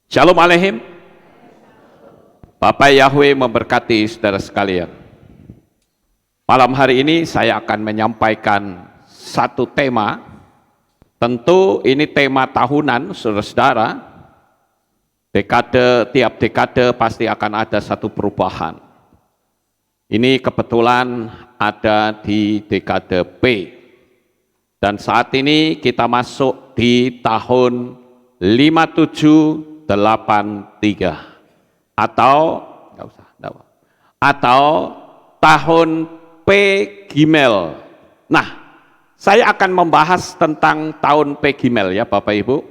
Shalom Aleihim. Bapak Yahweh memberkati saudara sekalian. Malam hari ini saya akan menyampaikan satu tema. Tentu ini tema tahunan, saudara-saudara. Tiap dekade pasti akan ada satu perubahan. Ini kebetulan ada di dekade P. Dan saat ini kita masuk di tahun 5783 atau tahun P Gimel. Nah, saya akan membahas tentang tahun P Gimel ya Bapak Ibu,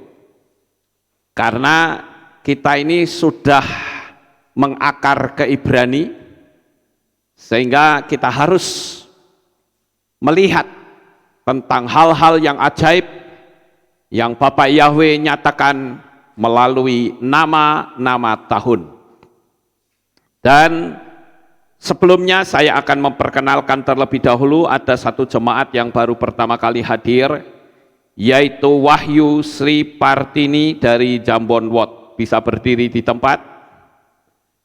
karena kita ini sudah mengakar ke Ibrani, sehingga kita harus melihat tentang hal-hal yang ajaib yang Bapak Yahweh nyatakan melalui nama-nama tahun. Dan sebelumnya saya akan memperkenalkan terlebih dahulu ada satu jemaat yang baru pertama kali hadir, yaitu Wahyu Sri Partini dari Jambon Wot. Bisa berdiri di tempat.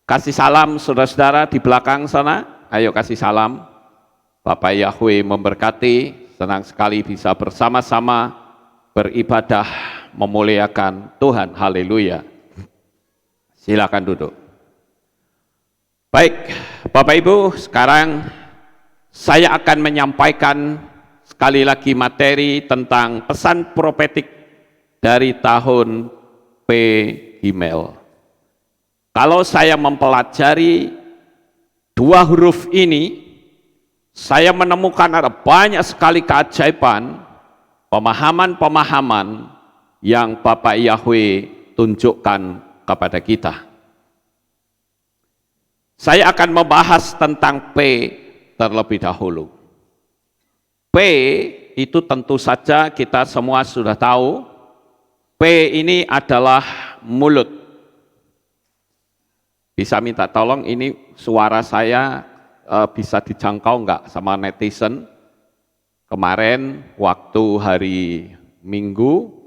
Kasih salam saudara-saudara di belakang sana. Ayo kasih salam. Bapak Yahweh memberkati. Senang sekali bisa bersama-sama beribadah memuliakan Tuhan. Haleluya. Silakan duduk. Baik, Bapak Ibu, sekarang saya akan menyampaikan sekali lagi materi tentang pesan profetik dari tahun P Gimel. Kalau saya mempelajari dua huruf ini, saya menemukan ada banyak sekali keajaiban, pemahaman-pemahaman yang Bapak Yahweh tunjukkan kepada kita. Saya akan membahas tentang P terlebih dahulu. P itu tentu saja kita semua sudah tahu, P ini adalah mulut. Bisa minta tolong ini suara saya bisa dijangkau enggak sama netizen? Kemarin waktu hari Minggu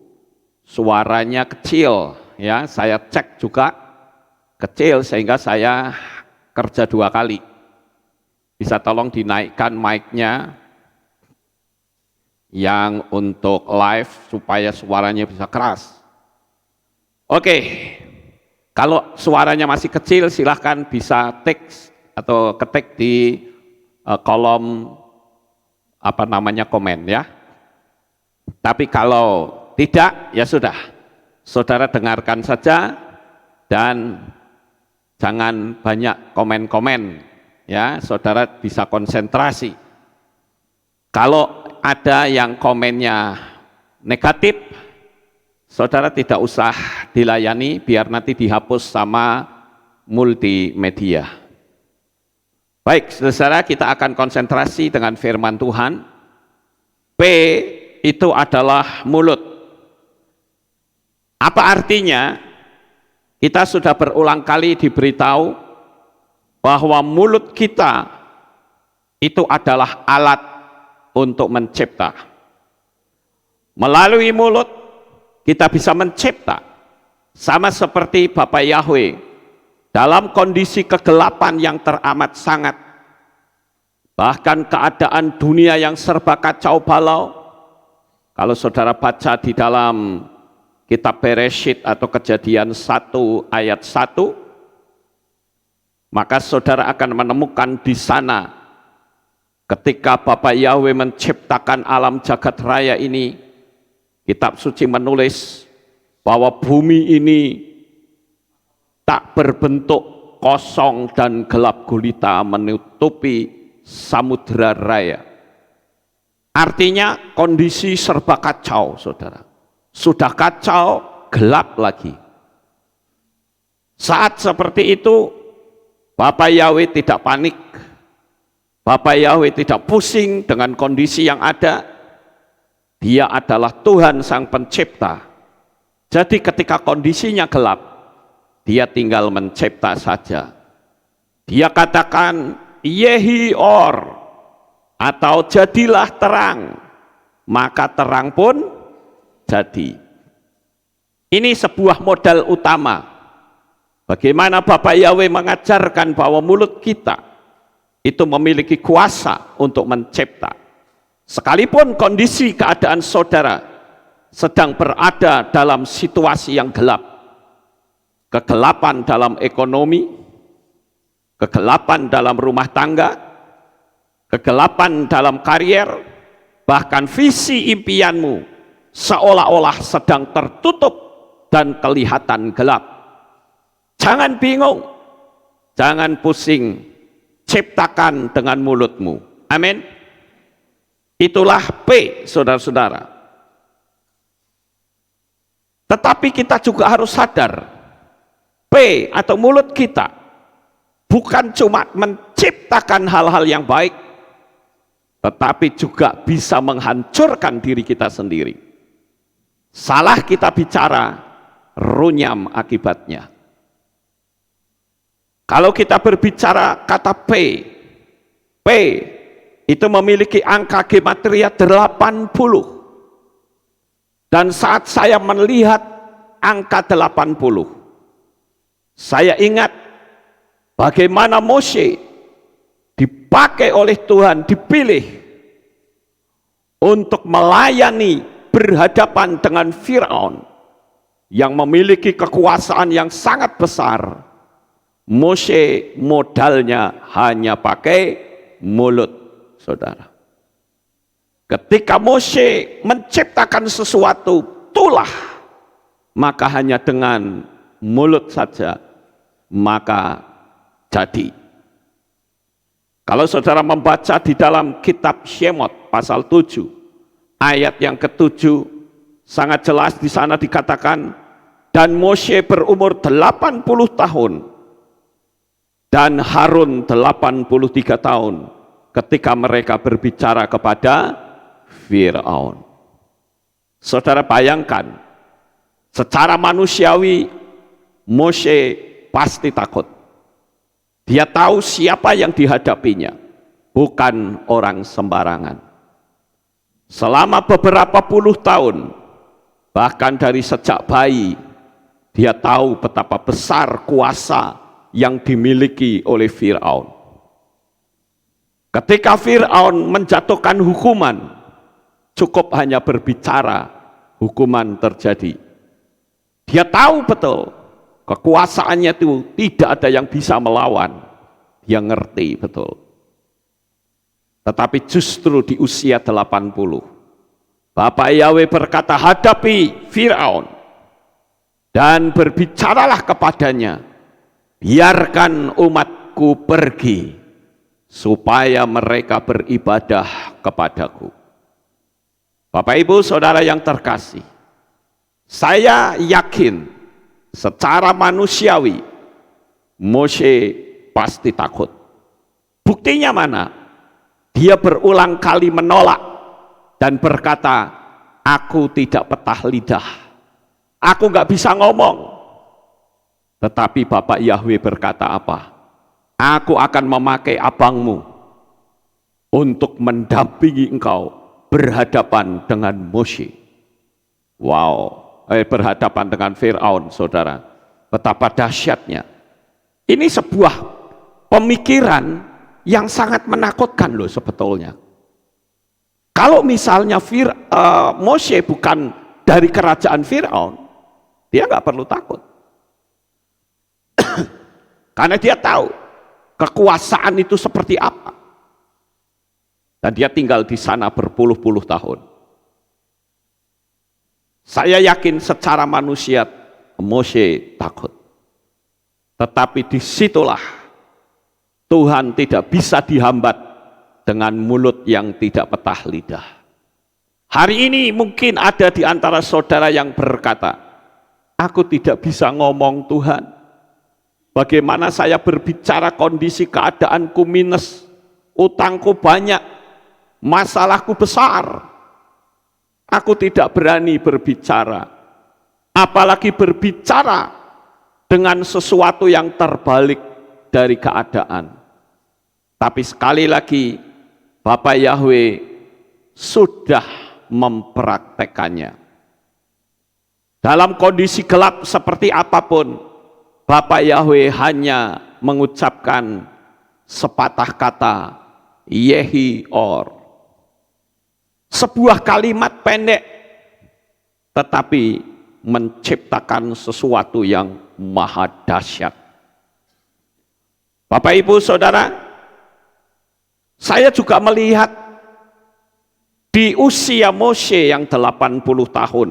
suaranya kecil ya, saya cek juga kecil sehingga saya kerja 2 kali. Bisa tolong dinaikkan mic-nya yang untuk live supaya suaranya bisa keras. Oke, kalau suaranya masih kecil silahkan bisa teks atau ketik di kolom komen ya. Tapi kalau tidak ya sudah, saudara dengarkan saja dan jangan banyak komen-komen ya, saudara bisa konsentrasi. Kalau ada yang komennya negatif, saudara tidak usah dilayani, biar nanti dihapus sama multimedia. Baik, saudara, kita akan konsentrasi dengan firman Tuhan. P itu adalah mulut. Apa artinya? Kita sudah berulang kali diberitahu bahwa mulut kita itu adalah alat untuk mencipta. Melalui mulut kita bisa mencipta. Sama seperti Bapak Yahweh dalam kondisi kegelapan yang teramat sangat, bahkan keadaan dunia yang serba kacau balau. Kalau saudara baca di dalam kitab Bereshit atau Kejadian 1 ayat 1, maka saudara akan menemukan di sana ketika Bapak Yahweh menciptakan alam jagat raya ini, kitab suci menulis bahwa bumi ini tak berbentuk, kosong dan gelap gulita menutupi samudra raya. Artinya kondisi serba kacau, saudara. Sudah kacau, gelap lagi. Saat seperti itu, Bapak Yahweh tidak panik. Bapak Yahweh tidak pusing dengan kondisi yang ada. Dia adalah Tuhan Sang Pencipta. Jadi ketika kondisinya gelap, Dia tinggal mencipta saja. Dia katakan, Yehi or, atau jadilah terang, maka terang pun jadi. Ini sebuah modal utama Bagaimana Bapak Yahweh mengajarkan bahwa mulut kita itu memiliki kuasa untuk mencipta. Sekalipun kondisi keadaan saudara sedang berada dalam situasi yang gelap, kegelapan dalam ekonomi, kegelapan dalam rumah tangga, kegelapan dalam karier, bahkan visi impianmu seolah-olah sedang tertutup dan kelihatan gelap. Jangan bingung, jangan pusing, ciptakan dengan mulutmu. Amin. Itulah P, saudara-saudara. Tetapi kita juga harus sadar, P atau mulut kita bukan cuma menciptakan hal-hal yang baik, tetapi juga bisa menghancurkan diri kita sendiri. Salah kita bicara, runyam akibatnya. Kalau kita berbicara kata P itu memiliki angka gematria 80. Dan saat saya melihat angka 80, saya ingat bagaimana Mose dipakai oleh Tuhan, dipilih untuk melayani berhadapan dengan Firaun yang memiliki kekuasaan yang sangat besar. Mose modalnya hanya pakai mulut, saudara. Ketika Mose menciptakan sesuatu, tulah, maka hanya dengan mulut saja, maka jadi. Kalau saudara membaca di dalam kitab Shemot pasal 7, ayat yang ke-7, sangat jelas di sana dikatakan, dan Mose berumur 80 tahun, dan Harun 83 tahun ketika mereka berbicara kepada Firaun. Saudara bayangkan, secara manusiawi Mose pasti takut. Dia tahu siapa yang dihadapinya, bukan orang sembarangan. Selama beberapa puluh tahun, bahkan dari sejak bayi, dia tahu betapa besar kuasa yang dimiliki oleh Firaun. Ketika Firaun menjatuhkan hukuman, cukup hanya berbicara, hukuman terjadi. Dia tahu betul, kekuasaannya itu tidak ada yang bisa melawan. Dia ngerti betul. Tetapi justru di usia 80, Bapak Yahweh berkata, hadapi Firaun dan berbicaralah kepadanya, biarkan umatku pergi supaya mereka beribadah kepadaku. Bapak Ibu Saudara yang terkasih, saya yakin secara manusiawi Mose pasti takut. Buktinya mana? Dia berulang kali menolak dan berkata, aku tidak petah lidah, aku nggak bisa ngomong. Tetapi Bapak Yahweh berkata apa? Aku akan memakai abangmu untuk mendampingi engkau berhadapan dengan Mose. Wow, berhadapan dengan Firaun, saudara. Betapa dahsyatnya. Ini sebuah pemikiran yang sangat menakutkan loh sebetulnya. Kalau misalnya Mose bukan dari kerajaan Firaun, dia nggak perlu takut. Karena dia tahu kekuasaan itu seperti apa. Dan dia tinggal di sana berpuluh-puluh tahun. Saya yakin secara manusia Mose takut. Tetapi disitulah Tuhan tidak bisa dihambat dengan mulut yang tidak petah lidah. Hari ini mungkin ada di antara saudara yang berkata, aku tidak bisa ngomong Tuhan. Bagaimana saya berbicara kondisi keadaanku minus, utangku banyak, masalahku besar. Aku tidak berani berbicara, apalagi berbicara dengan sesuatu yang terbalik dari keadaan. Tapi sekali lagi, Bapak Yahweh sudah mempraktekannya. Dalam kondisi gelap seperti apapun, Bapak Yahweh hanya mengucapkan sepatah kata, Yehi Or. Sebuah kalimat pendek, tetapi menciptakan sesuatu yang maha dahsyat. Bapak Ibu Saudara, saya juga melihat di usia Mose yang 80 tahun,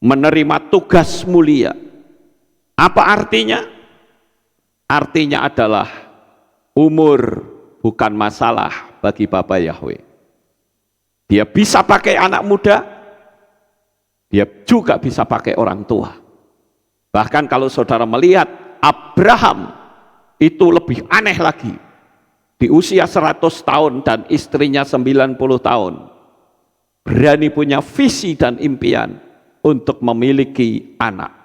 menerima tugas mulia. Apa artinya? Artinya adalah umur bukan masalah bagi Bapak Yahweh. Dia bisa pakai anak muda, dia juga bisa pakai orang tua. Bahkan kalau saudara melihat Abraham, itu lebih aneh lagi. Di usia 100 tahun dan istrinya 90 tahun, berani punya visi dan impian untuk memiliki anak.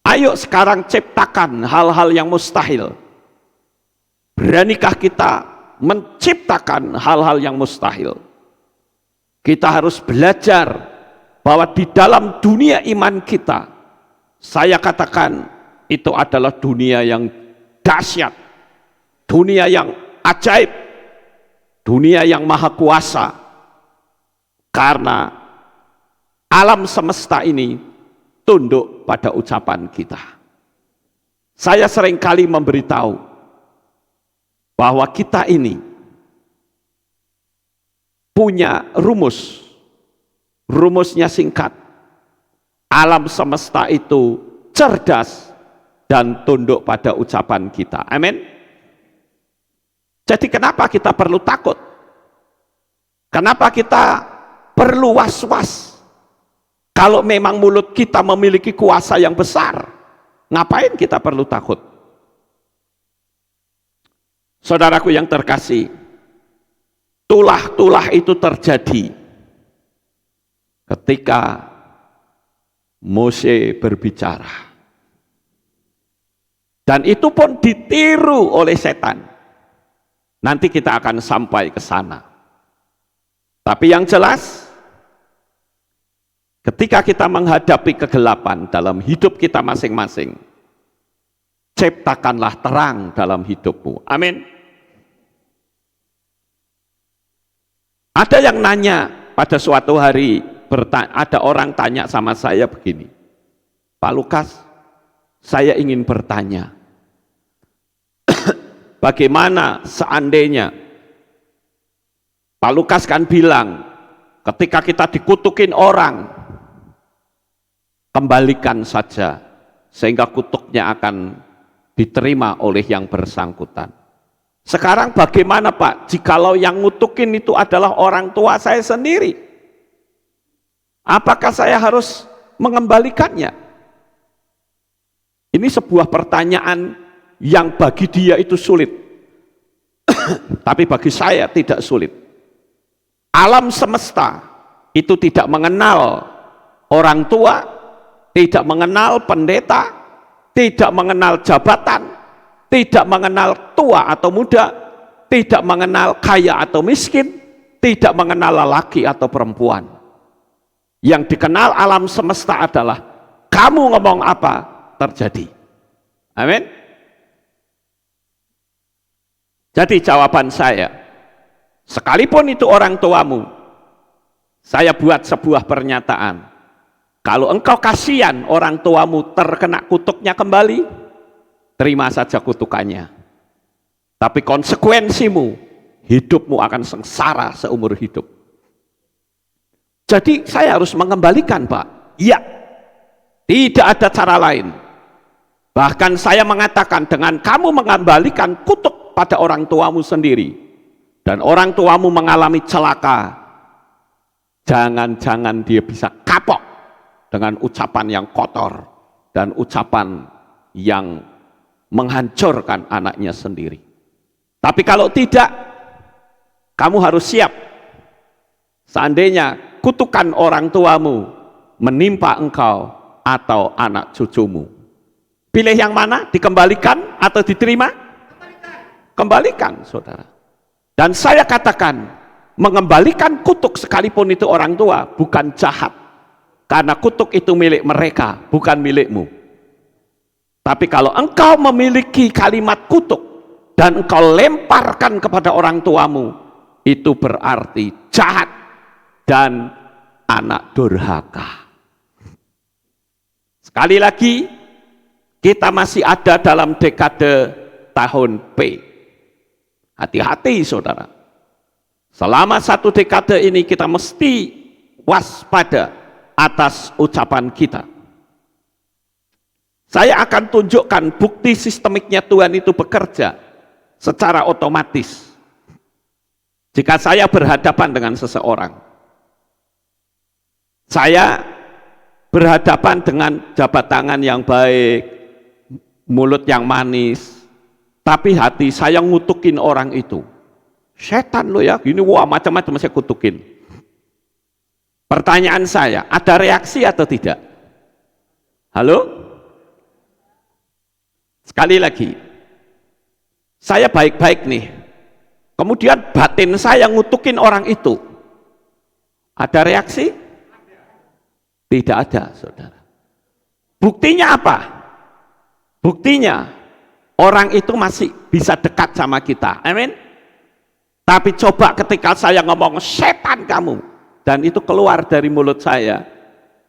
Ayo sekarang ciptakan hal-hal yang mustahil. Beranikah kita menciptakan hal-hal yang mustahil? Kita harus belajar bahwa di dalam dunia iman kita, saya katakan itu adalah dunia yang dahsyat, dunia yang ajaib, dunia yang maha kuasa. Karena alam semesta ini tunduk pada ucapan kita. Saya seringkali memberitahu bahwa kita ini punya rumus. Rumusnya singkat. Alam semesta itu cerdas dan tunduk pada ucapan kita. Amin. Jadi kenapa kita perlu takut? Kenapa kita perlu was-was? Kalau memang mulut kita memiliki kuasa yang besar, ngapain kita perlu takut? Saudaraku yang terkasih, tulah-tulah itu terjadi ketika Mose berbicara. Dan itu pun ditiru oleh setan. Nanti kita akan sampai ke sana. Tapi yang jelas, ketika kita menghadapi kegelapan dalam hidup kita masing-masing, ciptakanlah terang dalam hidupmu. Amin. Ada yang nanya pada suatu hari, ada orang tanya sama saya begini, Pak Lukas, saya ingin bertanya, bagaimana seandainya, Pak Lukas kan bilang, ketika kita dikutukin orang, kembalikan saja, sehingga kutuknya akan diterima oleh yang bersangkutan. Sekarang bagaimana Pak, jikalau yang ngutukin itu adalah orang tua saya sendiri? Apakah saya harus mengembalikannya? Ini sebuah pertanyaan yang bagi dia itu sulit. Tapi bagi saya tidak sulit. Alam semesta itu tidak mengenal orang tua, tidak mengenal pendeta, tidak mengenal jabatan, tidak mengenal tua atau muda, tidak mengenal kaya atau miskin, tidak mengenal lelaki atau perempuan. Yang dikenal alam semesta adalah kamu ngomong apa terjadi. Amin. Jadi jawaban saya, sekalipun itu orang tuamu, saya buat sebuah pernyataan. Kalau engkau kasihan orang tuamu terkena kutuknya kembali, terima saja kutukannya. Tapi konsekuensimu, hidupmu akan sengsara seumur hidup. Jadi saya harus mengembalikan Pak. Iya, tidak ada cara lain. Bahkan saya mengatakan dengan kamu mengembalikan kutuk pada orang tuamu sendiri, dan orang tuamu mengalami celaka, jangan-jangan dia bisa kapok dengan ucapan yang kotor dan ucapan yang menghancurkan anaknya sendiri. Tapi kalau tidak, kamu harus siap. Seandainya kutukan orang tuamu menimpa engkau atau anak cucumu, pilih yang mana? Dikembalikan atau diterima? Kembalikan, saudara. Dan saya katakan, mengembalikan kutuk sekalipun itu orang tua bukan jahat, karena kutuk itu milik mereka, bukan milikmu. Tapi kalau engkau memiliki kalimat kutuk dan engkau lemparkan kepada orang tuamu, itu berarti jahat dan anak durhaka. Sekali lagi, kita masih ada dalam dekade tahun P. Hati-hati saudara. Selama satu dekade ini kita mesti waspada atas ucapan kita. Saya akan tunjukkan bukti sistemiknya Tuhan itu bekerja secara otomatis. Jika saya berhadapan dengan seseorang, saya berhadapan dengan jabat tangan yang baik, mulut yang manis, tapi hati saya ngutukin orang itu. Setan lo ya, gini wah macam-macam saya kutukin. Pertanyaan saya, ada reaksi atau tidak? Halo? Sekali lagi, saya baik-baik nih, kemudian batin saya ngutukin orang itu. Ada reaksi? Tidak ada, saudara. Buktinya apa? Buktinya, orang itu masih bisa dekat sama kita. Amin. Tapi coba ketika saya ngomong setan kamu, dan itu keluar dari mulut saya,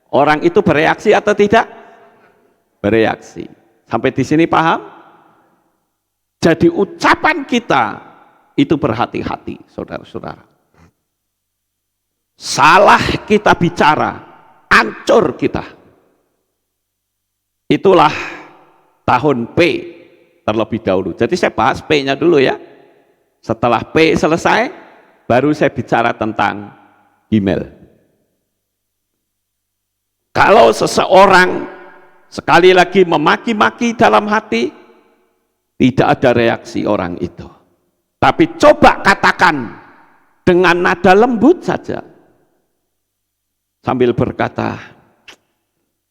orang itu bereaksi atau tidak? Bereaksi. Sampai di sini paham? Jadi ucapan kita itu berhati-hati, saudara-saudara. Salah kita bicara, hancur kita. Itulah tahun P terlebih dahulu. Jadi saya bahas P-nya dulu ya. Setelah P selesai, baru saya bicara tentang email. Kalau seseorang sekali lagi memaki-maki dalam hati, tidak ada reaksi orang itu. Tapi coba katakan dengan nada lembut saja, sambil berkata,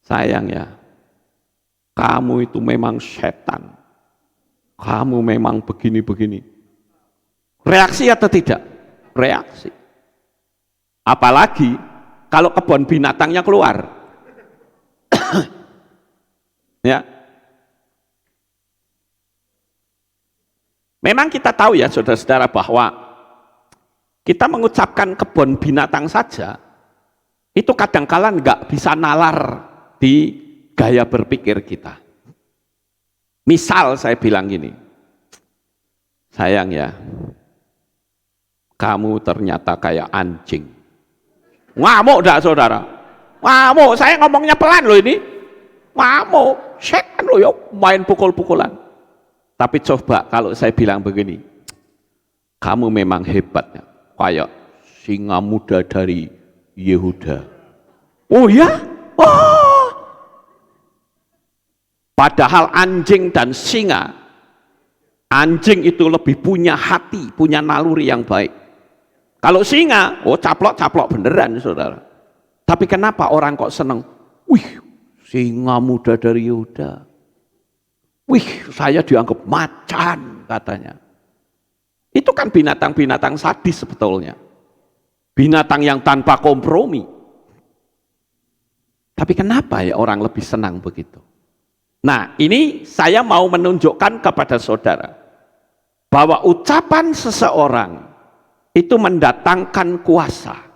sayang ya, kamu itu memang setan, kamu memang begini-begini. Reaksi atau tidak? Reaksi. Apalagi kalau kebun binatangnya keluar. Ya, memang kita tahu ya saudara-saudara bahwa kita mengucapkan kebun binatang saja itu kadang-kala nggak bisa nalar di gaya berpikir kita. Misal saya bilang gini, sayang ya, kamu ternyata kayak anjing. Ngamuk dah saudara? Ngamuk, saya ngomongnya pelan loh ini. Ngamuk, setan loh ya, main pukul-pukulan. Tapi coba kalau saya bilang begini, kamu memang hebat ya, kayak singa muda dari Yehuda. Oh ya? Oh. Padahal anjing dan singa, anjing itu lebih punya hati, punya naluri yang baik. Kalau singa, oh caplok-caplok beneran saudara. Tapi kenapa orang kok seneng? Wih, singa muda dari Yehuda. Wih, saya dianggap macan katanya. Itu kan binatang-binatang sadis sebetulnya. Binatang yang tanpa kompromi. Tapi kenapa ya orang lebih senang begitu? Nah, ini saya mau menunjukkan kepada saudara bahwa ucapan seseorang itu mendatangkan kuasa.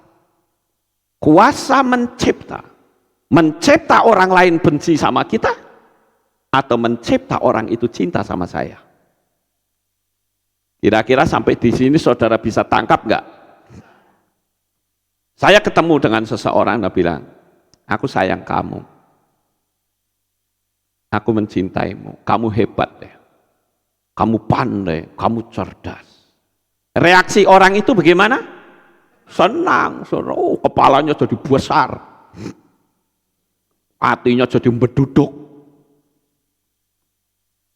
Kuasa mencipta orang lain benci sama kita, atau mencipta orang itu cinta sama saya. Kira-kira sampai di sini saudara bisa tangkap nggak? Saya ketemu dengan seseorang, dia bilang, aku sayang kamu, aku mencintaimu, kamu hebat deh, kamu pandai, kamu cerdas. Reaksi orang itu bagaimana? Senang, oh, kepalanya jadi besar, hatinya jadi berduduk.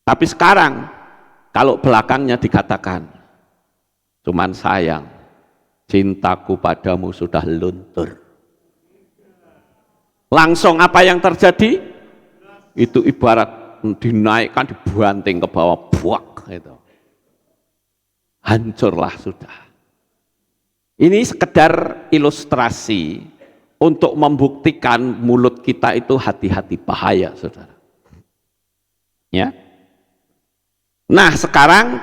Tapi sekarang, kalau belakangnya dikatakan, cuman sayang, cintaku padamu sudah luntur. Langsung apa yang terjadi? Itu ibarat dinaikkan, dibanting ke bawah, buak gitu. Hancurlah sudah. Ini sekedar ilustrasi untuk membuktikan mulut kita itu hati-hati bahaya, saudara. Ya. Nah, sekarang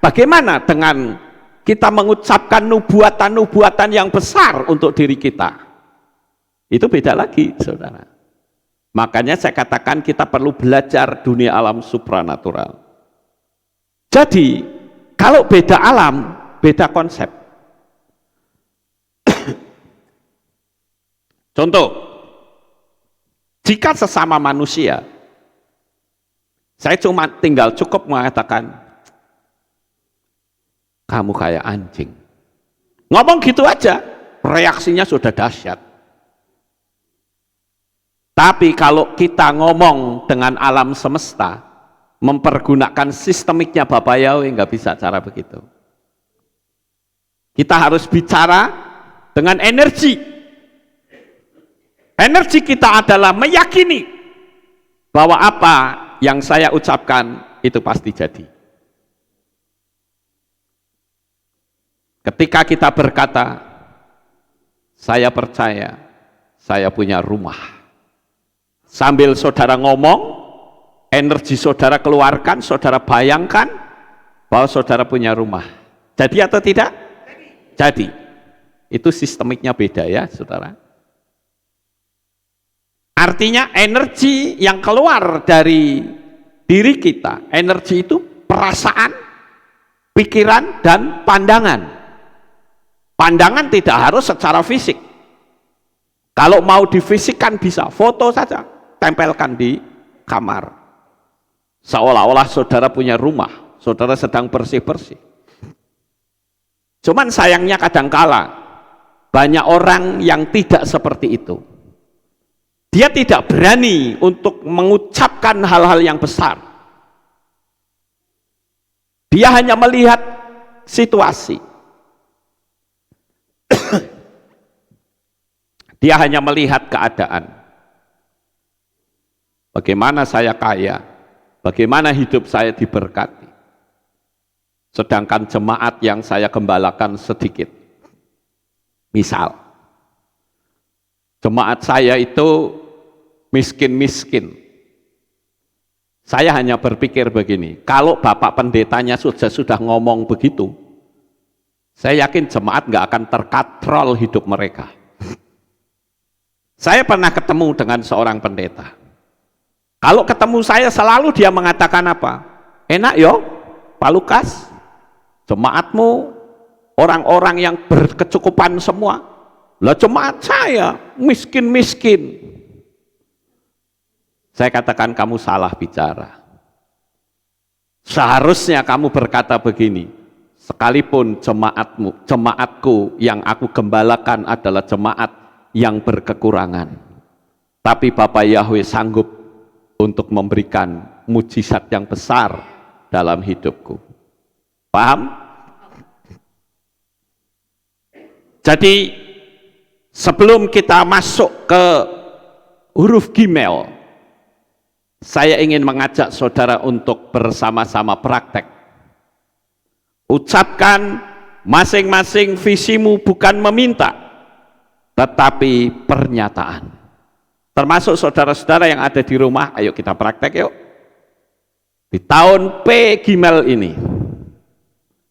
bagaimana dengan kita mengucapkan nubuatan-nubuatan yang besar untuk diri kita? Itu beda lagi, saudara. Makanya saya katakan kita perlu belajar dunia alam supranatural. Jadi, kalau beda alam, beda konsep. Contoh, jika sesama manusia, saya cuma tinggal cukup mengatakan, kamu kayak anjing. Ngomong gitu aja, reaksinya sudah dahsyat. Tapi kalau kita ngomong dengan alam semesta, mempergunakan sistemiknya Bapak Yahweh, nggak bisa cara begitu. Kita harus bicara dengan energi. Energi kita adalah meyakini bahwa apa yang saya ucapkan itu pasti jadi. Ketika kita berkata, saya percaya, saya punya rumah. Sambil saudara ngomong, energi saudara keluarkan, saudara bayangkan bahwa saudara punya rumah. Jadi atau tidak? Jadi. Itu sistemiknya beda ya, saudara. Artinya energi yang keluar dari diri kita, energi itu perasaan, pikiran, dan pandangan. Pandangan tidak harus secara fisik. Kalau mau difisikkan bisa, foto saja, tempelkan di kamar. Seolah-olah saudara punya rumah, saudara sedang bersih-bersih. Cuman sayangnya kadangkala banyak orang yang tidak seperti itu. Dia tidak berani untuk mengucapkan hal-hal yang besar. Dia hanya melihat situasi. Dia hanya melihat keadaan. Bagaimana saya kaya, bagaimana hidup saya diberkati. Sedangkan jemaat yang saya gembalakan sedikit. Misal, jemaat saya itu miskin-miskin. Saya hanya berpikir begini, kalau Bapak pendetanya sudah ngomong begitu, saya yakin jemaat nggak akan terkatrol hidup mereka. Saya pernah ketemu dengan seorang pendeta. Kalau ketemu saya selalu dia mengatakan apa? Enak yo, Pak Lukas, jemaatmu orang-orang yang berkecukupan semua. Lah jemaat saya miskin-miskin. Saya katakan kamu salah bicara. Seharusnya kamu berkata begini, sekalipun jemaatku yang aku gembalakan adalah jemaat yang berkekurangan, tapi Bapak Yahweh sanggup untuk memberikan mujizat yang besar dalam hidupku. Paham? Jadi sebelum kita masuk ke huruf Gimel, saya ingin mengajak saudara untuk bersama-sama praktek. Ucapkan masing-masing visimu bukan meminta, tetapi pernyataan. Termasuk saudara-saudara yang ada di rumah, ayo kita praktek yuk. Di tahun P Gimel ini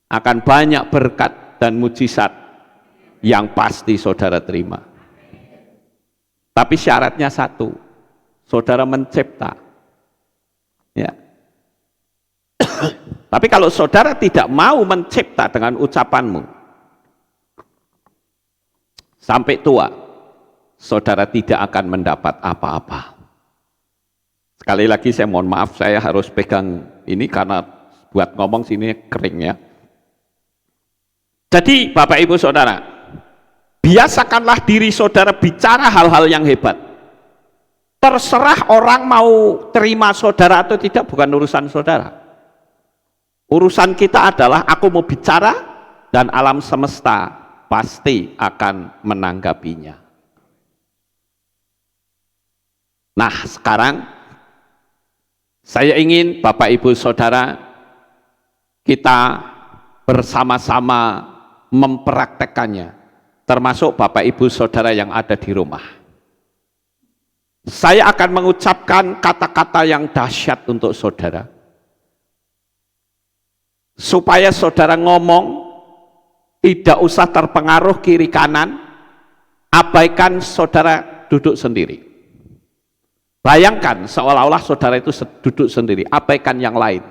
akan banyak berkat dan mujizat yang pasti saudara terima. Tapi syaratnya satu, saudara mencipta. Ya. Tapi kalau saudara tidak mau mencipta dengan ucapanmu, sampai tua, saudara tidak akan mendapat apa-apa. Sekali lagi saya mohon maaf, saya harus pegang ini karena buat ngomong sini kering ya. Jadi Bapak Ibu Saudara, biasakanlah diri saudara bicara hal-hal yang hebat. Terserah orang mau terima saudara atau tidak, bukan urusan saudara. Urusan kita adalah aku mau bicara dan alam semesta pasti akan menanggapinya. Nah, sekarang saya ingin Bapak Ibu Saudara kita bersama-sama mempraktekkannya, termasuk Bapak Ibu Saudara yang ada di rumah. Saya akan mengucapkan kata-kata yang dahsyat untuk saudara. Supaya saudara ngomong, tidak usah terpengaruh kiri kanan, abaikan saudara duduk sendiri. Bayangkan seolah-olah saudara itu duduk sendiri, abaikan yang lain.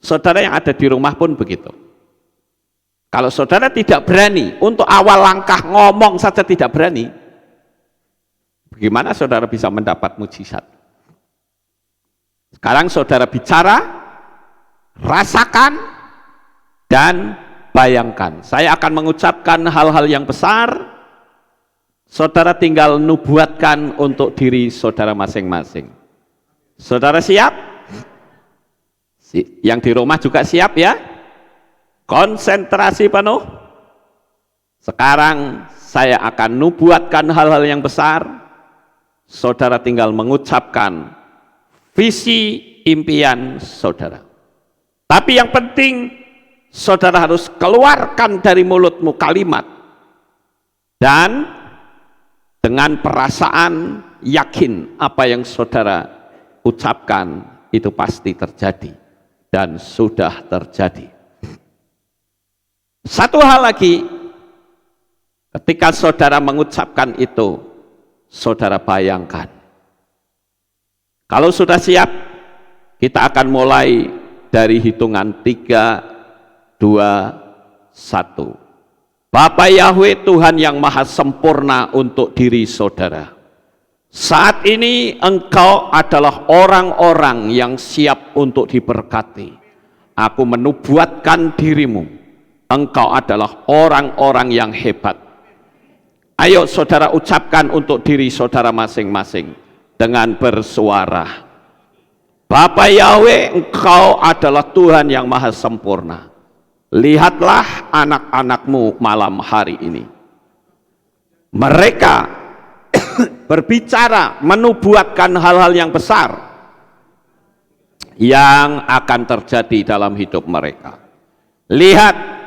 Saudara yang ada di rumah pun begitu. Kalau saudara tidak berani, untuk awal langkah ngomong saja tidak berani, bagaimana saudara bisa mendapat mujizat? Sekarang saudara bicara, rasakan, dan bayangkan. Saya akan mengucapkan hal-hal yang besar, saudara tinggal nubuatkan untuk diri saudara masing-masing. Saudara siap? Yang di rumah juga siap ya? Konsentrasi penuh. Sekarang saya akan nubuatkan hal-hal yang besar, saudara tinggal mengucapkan visi impian saudara. Tapi yang penting, saudara harus keluarkan dari mulutmu kalimat, dan dengan perasaan yakin apa yang saudara ucapkan itu pasti terjadi, dan sudah terjadi. Satu hal lagi, ketika saudara mengucapkan itu, saudara bayangkan. Kalau sudah siap, kita akan mulai dari hitungan 3, 2, 1. Bapa Yahweh, Tuhan yang maha sempurna untuk diri saudara, saat ini Engkau adalah orang-orang yang siap untuk diberkati. Aku menubuatkan dirimu, Engkau adalah orang-orang yang hebat. Ayo saudara ucapkan untuk diri saudara masing-masing dengan bersuara. Bapa Yahweh, Engkau adalah Tuhan yang maha sempurna. Lihatlah anak-anakmu malam hari ini. Mereka berbicara, menubuatkan hal-hal yang besar yang akan terjadi dalam hidup mereka. Lihat,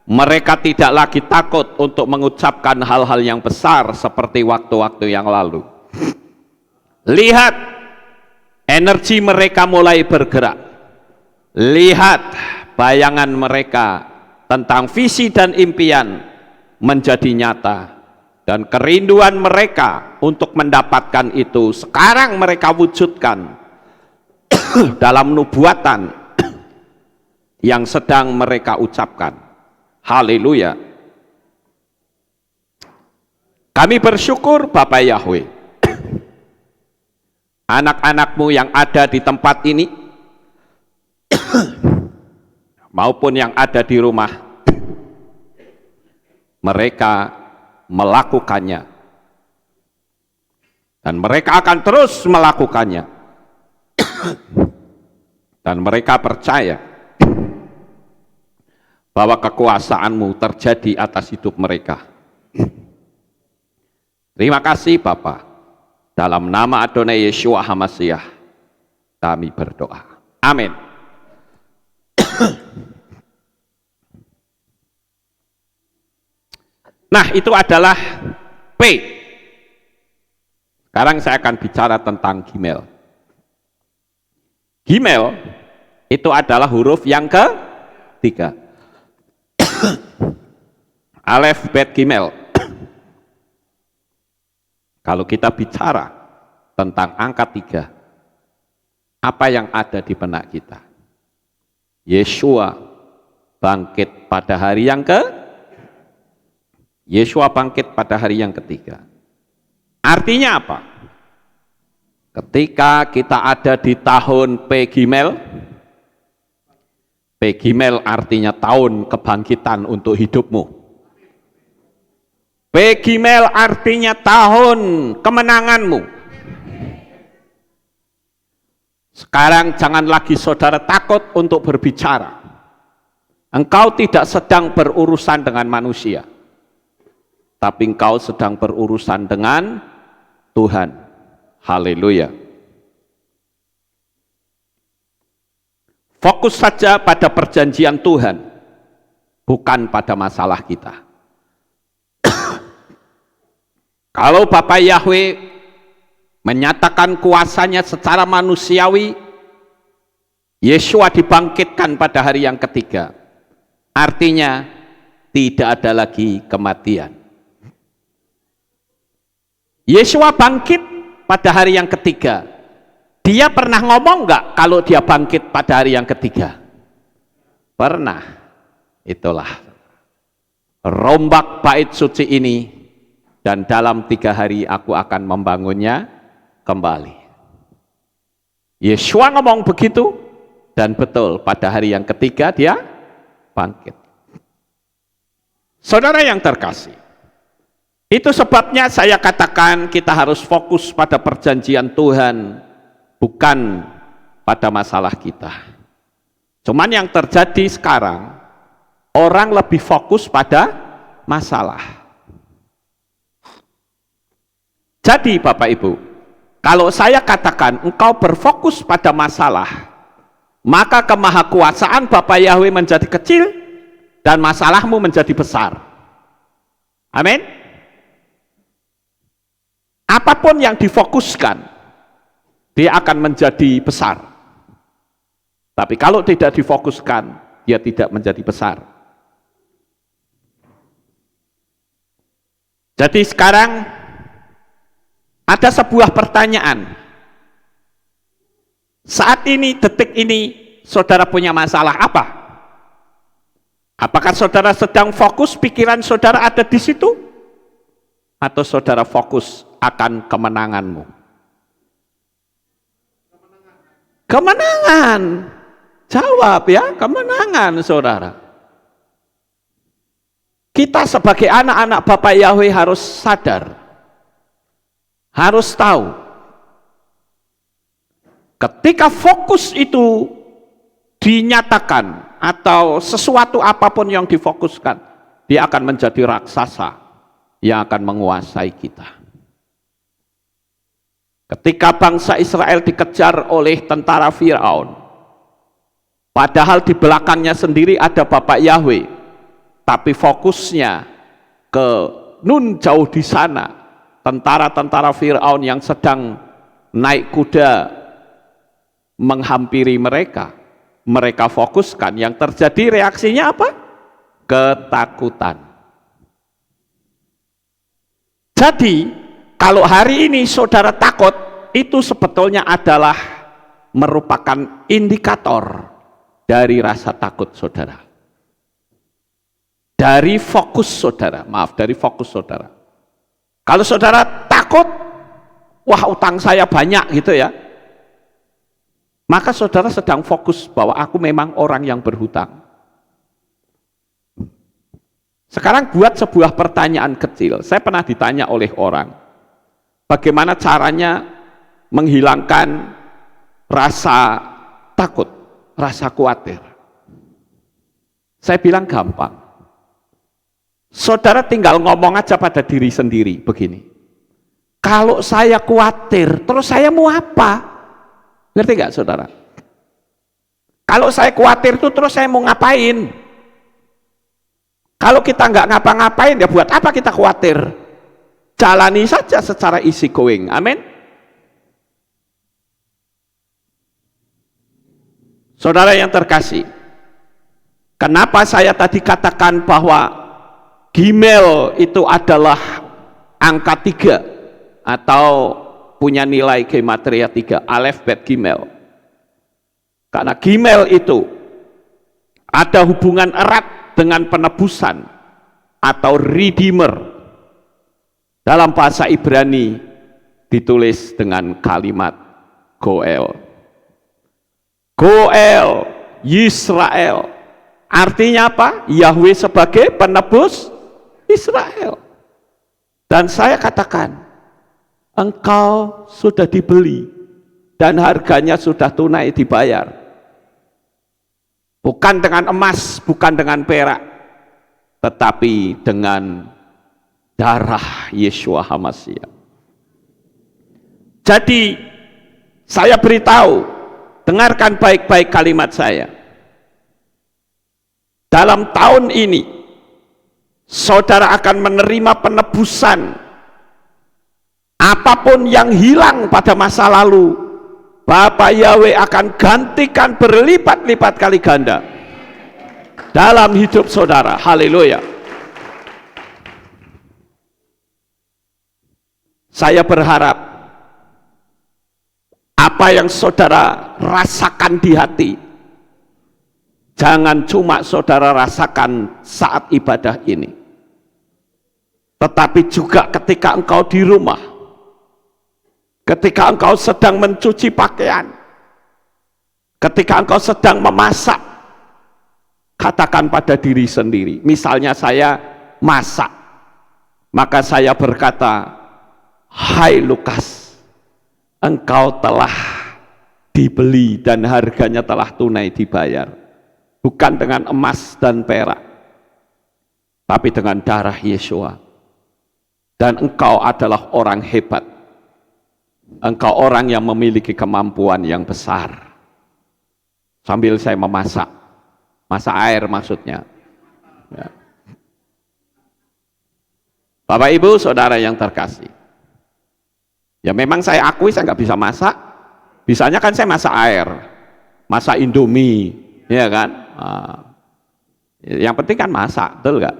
mereka tidak lagi takut untuk mengucapkan hal-hal yang besar seperti waktu-waktu yang lalu. Lihat, energi mereka mulai bergerak. Lihat, bayangan mereka tentang visi dan impian menjadi nyata, dan kerinduan mereka untuk mendapatkan itu sekarang mereka wujudkan dalam nubuatan yang sedang mereka ucapkan. Haleluya. Kami bersyukur Bapa Yahweh, anak-anakmu yang ada di tempat ini maupun yang ada di rumah, mereka melakukannya, dan mereka akan terus melakukannya, dan mereka percaya bahwa kekuasaanmu terjadi atas hidup mereka. Terima kasih Bapa. Dalam nama Adonai Yeshua HaMashiach kami berdoa. Amin. Nah, itu adalah P. Sekarang saya akan bicara tentang Gimel. Gimel itu adalah huruf yang ketiga. Alef, Bet, Gimel. Kalau kita bicara tentang angka 3, apa yang ada di benak kita? Yeshua bangkit pada hari yang Yeshua bangkit pada hari yang ketiga. Artinya apa? Ketika kita ada di tahun P Gimel, P Gimel artinya tahun kebangkitan untuk hidupmu. P Gimel artinya tahun kemenanganmu. Sekarang jangan lagi saudara takut untuk berbicara. Engkau tidak sedang berurusan dengan manusia, tapi engkau sedang berurusan dengan Tuhan. Haleluya. Fokus saja pada perjanjian Tuhan, bukan pada masalah kita. Kalau Bapa Yahweh menyatakan kuasanya secara manusiawi, Yesua dibangkitkan pada hari yang ketiga. Artinya tidak ada lagi kematian. Yesua bangkit pada hari yang ketiga. Dia pernah ngomong nggak kalau dia bangkit pada hari yang ketiga? Pernah. Itulah rombak bait suci ini, dan dalam 3 hari aku akan membangunnya kembali. Yesua ngomong begitu, dan betul pada hari yang ketiga dia bangkit. Saudara yang terkasih, itu sebabnya saya katakan kita harus fokus pada perjanjian Tuhan, bukan pada masalah kita. Cuman yang terjadi sekarang, orang lebih fokus pada masalah. Jadi Bapak Ibu, kalau saya katakan engkau berfokus pada masalah, maka kemahakuasaan Bapa Yahweh menjadi kecil dan masalahmu menjadi besar. Amin. Apapun yang difokuskan, dia akan menjadi besar. Tapi kalau tidak difokuskan, dia tidak menjadi besar. Jadi sekarang ada sebuah pertanyaan. Saat ini, detik ini, saudara punya masalah apa? Apakah saudara sedang fokus pikiran saudara ada di situ? Atau saudara fokus akan kemenanganmu? Kemenangan. Jawab ya, kemenangan saudara. Kita sebagai anak-anak Bapa Yahweh harus sadar, harus tahu, ketika fokus itu dinyatakan atau sesuatu apapun yang difokuskan, dia akan menjadi raksasa yang akan menguasai kita. Ketika bangsa Israel dikejar oleh tentara Firaun, padahal di belakangnya sendiri ada Bapa Yahweh, tapi fokusnya ke Nun jauh di sana, tentara-tentara Firaun yang sedang naik kuda menghampiri mereka. Mereka fokuskan, yang terjadi reaksinya apa? Ketakutan. Jadi, kalau hari ini saudara takut, itu sebetulnya adalah merupakan indikator dari rasa takut saudara. Dari fokus saudara, dari fokus saudara. Kalau saudara takut, wah utang saya banyak gitu ya, maka saudara sedang fokus bahwa aku memang orang yang berhutang. Sekarang buat sebuah pertanyaan kecil. Saya pernah ditanya oleh orang, bagaimana caranya menghilangkan rasa takut, rasa khawatir. Saya bilang gampang. Saudara tinggal ngomong aja pada diri sendiri begini, kalau saya khawatir, terus saya mau apa? Ngerti nggak saudara? Kalau saya khawatir itu terus saya mau ngapain? Kalau kita nggak ngapa-ngapain, ya buat apa kita khawatir? Jalani saja secara easy going. Amin. Saudara yang terkasih, kenapa saya tadi katakan bahwa Gimel itu adalah angka 3 atau punya nilai gematria 3, Alef Bet Gimel. Karena Gimel itu ada hubungan erat dengan penebusan atau redeemer. Dalam bahasa Ibrani ditulis dengan kalimat Goel. Goel, Yisrael. Artinya apa? Yahweh sebagai penebus Israel. Dan saya katakan, engkau sudah dibeli dan harganya sudah tunai dibayar. Bukan dengan emas, bukan dengan perak, tetapi dengan darah Yeshua HaMashiach. Jadi saya beritahu, dengarkan baik-baik kalimat saya. Dalam tahun ini saudara akan menerima penebusan Apapun yang hilang pada masa lalu, Bapak Yahweh akan gantikan berlipat-lipat kali ganda dalam hidup saudara. Haleluya. Saya berharap apa yang saudara rasakan di hati, jangan cuma saudara rasakan saat ibadah ini, tetapi juga ketika engkau di rumah, ketika engkau sedang mencuci pakaian, ketika engkau sedang memasak. Katakan pada diri sendiri, misalnya saya masak, maka saya berkata, hai Lukas, engkau telah dibeli dan harganya telah tunai dibayar, bukan dengan emas dan perak, tapi dengan darah Yesua. Dan engkau adalah orang hebat, engkau orang yang memiliki kemampuan yang besar. Sambil saya memasak air maksudnya ya. Bapak Ibu saudara yang terkasih, ya memang saya akui saya nggak bisa masak. Bisanya kan saya masak air, masak Indomie, ya kan. Yang penting kan masak, betul nggak?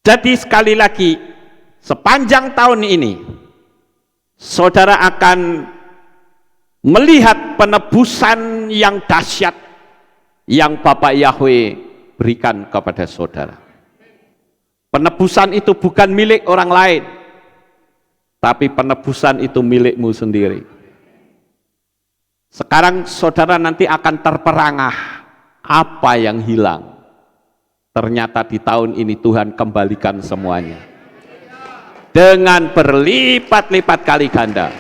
Jadi sekali lagi, sepanjang tahun ini saudara akan melihat penebusan yang dahsyat yang Bapak Yahweh berikan kepada saudara. Penebusan itu bukan milik orang lain, tapi penebusan itu milikmu sendiri. Sekarang saudara nanti akan terperangah apa yang hilang. Ternyata di tahun ini Tuhan kembalikan semuanya dengan berlipat-lipat kali ganda.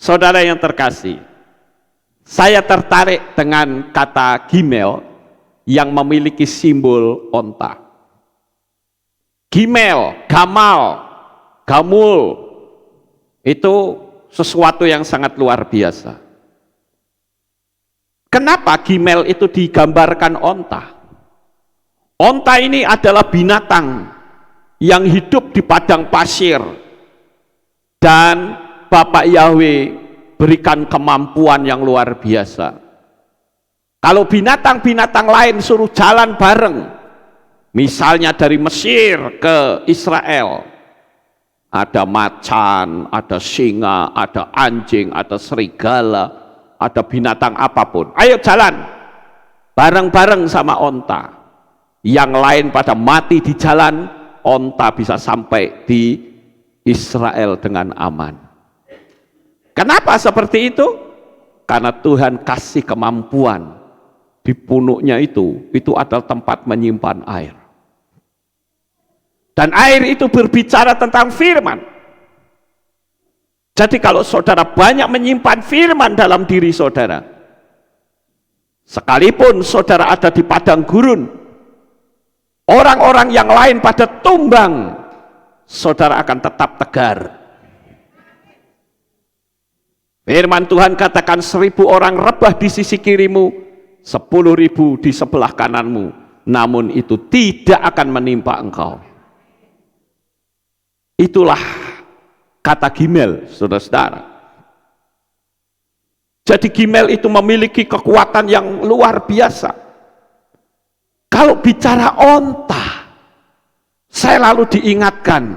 Saudara yang terkasih, saya tertarik dengan kata gimel yang memiliki simbol onta. Gimel, gamal, gamul, itu sesuatu yang sangat luar biasa. Kenapa gimel itu digambarkan onta? Onta ini adalah binatang yang hidup di padang pasir, dan Bapak Yahweh berikan kemampuan yang luar biasa. Kalau binatang-binatang lain suruh jalan bareng, misalnya dari Mesir ke Israel, ada macan, ada singa, ada anjing, ada serigala, ada binatang apapun, ayo jalan bareng-bareng sama onta. Yang lain pada mati di jalan, onta bisa sampai di Israel dengan aman. Kenapa seperti itu? Karena Tuhan kasih kemampuan. Di punuknya itu adalah tempat menyimpan air. Dan air itu berbicara tentang firman. Jadi kalau saudara banyak menyimpan firman dalam diri saudara, sekalipun saudara ada di padang gurun, orang-orang yang lain pada tumbang, saudara akan tetap tegar. Firman Tuhan katakan 1000 orang rebah di sisi kirimu, 10.000 di sebelah kananmu, namun itu tidak akan menimpa engkau. Itulah kata gimel, saudara-saudara. Jadi gimel itu memiliki kekuatan yang luar biasa. Kalau bicara onta, saya lalu diingatkan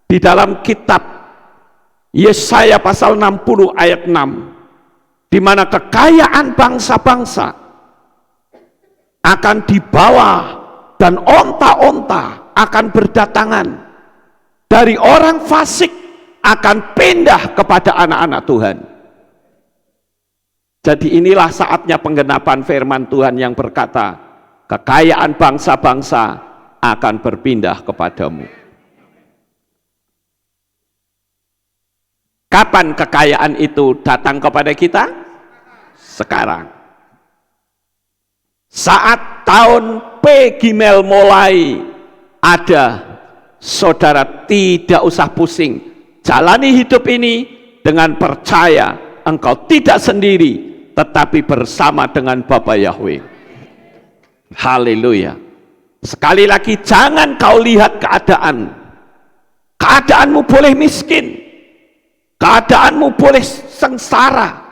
di dalam kitab Yesaya pasal 60 ayat 6, di mana kekayaan bangsa-bangsa akan dibawa dan onta-onta akan berdatangan dari orang fasik, akan pindah kepada anak-anak Tuhan. Jadi inilah saatnya penggenapan firman Tuhan yang berkata, kekayaan bangsa-bangsa akan berpindah kepadamu. Kapan kekayaan itu datang kepada kita? Sekarang. Saat tahun P Gimel mulai ada, saudara tidak usah pusing. Jalani hidup ini dengan percaya engkau tidak sendiri, tetapi bersama dengan Bapa Yahweh. Haleluya. Sekali lagi, jangan kau lihat keadaan. Keadaanmu boleh miskin, keadaanmu boleh sengsara,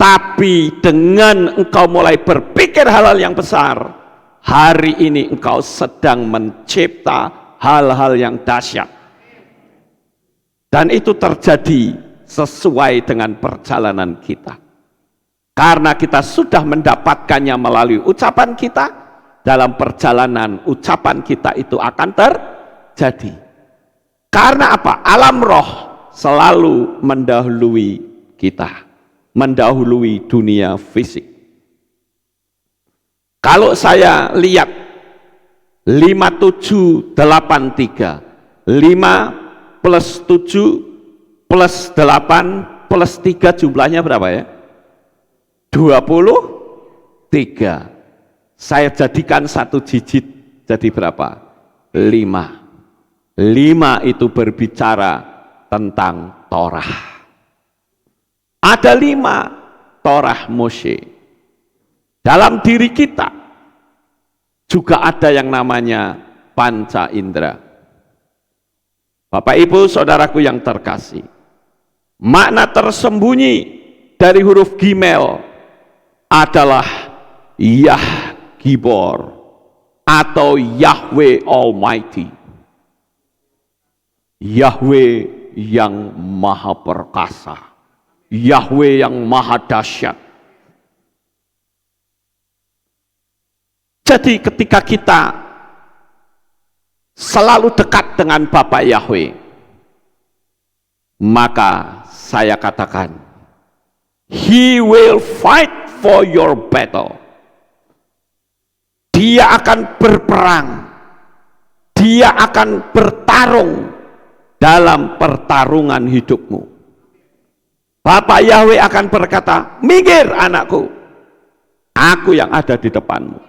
tapi dengan engkau mulai berpikir hal-hal yang besar, hari ini engkau sedang mencipta hal-hal yang dahsyat. Dan itu terjadi sesuai dengan perjalanan kita. Karena kita sudah mendapatkannya melalui ucapan kita, dalam perjalanan ucapan kita itu akan terjadi. Karena apa? Alam roh selalu mendahului kita, mendahului dunia fisik. Kalau saya lihat 5783, 5 plus 7 plus 8 plus 3 jumlahnya berapa ya? 23. Saya jadikan satu digit jadi berapa? 5. 5 itu berbicara tentang Torah. Ada 5 Torah Moshe. Dalam diri kita juga ada yang namanya panca indera. Bapak Ibu saudaraku yang terkasih, makna tersembunyi dari huruf Gimel adalah Yah Gibor atau Yahweh Almighty. Yahweh yang maha perkasa, Yahweh yang maha dahsyat. Jadi ketika kita selalu dekat dengan Bapa Yahweh, maka saya katakan, He will fight for your battle. Dia akan berperang, dia akan bertarung dalam pertarungan hidupmu. Bapak Yahweh akan berkata, minggir anakku, aku yang ada di depanmu.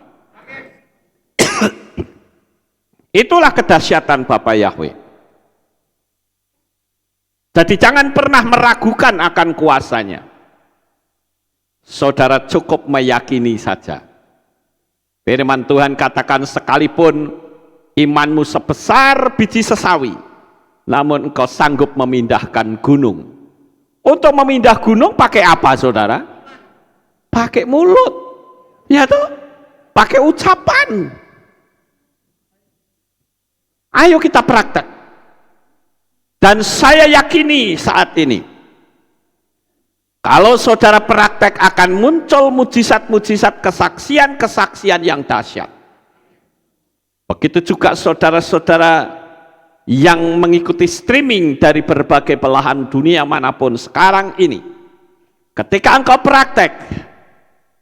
Itulah kedahsyatan Bapak Yahweh. Jadi jangan pernah meragukan akan kuasanya. Saudara cukup meyakini saja. Firman Tuhan katakan, sekalipun imanmu sebesar biji sesawi, namun engkau sanggup memindahkan gunung. Untuk memindah gunung pakai apa saudara? Pakai mulut, ya toh? Pakai ucapan. Ayo kita praktek. Dan saya yakini saat ini, kalau saudara praktek akan muncul mujizat-mujizat, kesaksian-kesaksian yang dahsyat. Begitu juga saudara-saudara yang mengikuti streaming dari berbagai belahan dunia manapun sekarang ini. Ketika engkau praktek,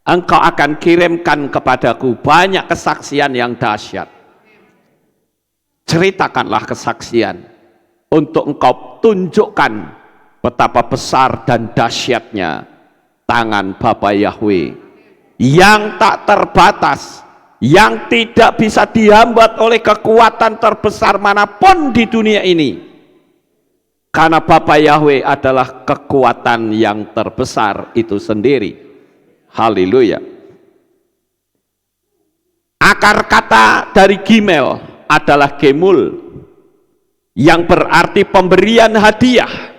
engkau akan kirimkan kepadaku banyak kesaksian yang dahsyat. Ceritakanlah kesaksian untuk engkau tunjukkan betapa besar dan dahsyatnya tangan Bapa Yahweh yang tak terbatas, yang tidak bisa dihambat oleh kekuatan terbesar manapun di dunia ini. Karena Bapa Yahweh adalah kekuatan yang terbesar itu sendiri. Haleluya. Akar kata dari Gimel adalah Gemul, yang berarti pemberian hadiah,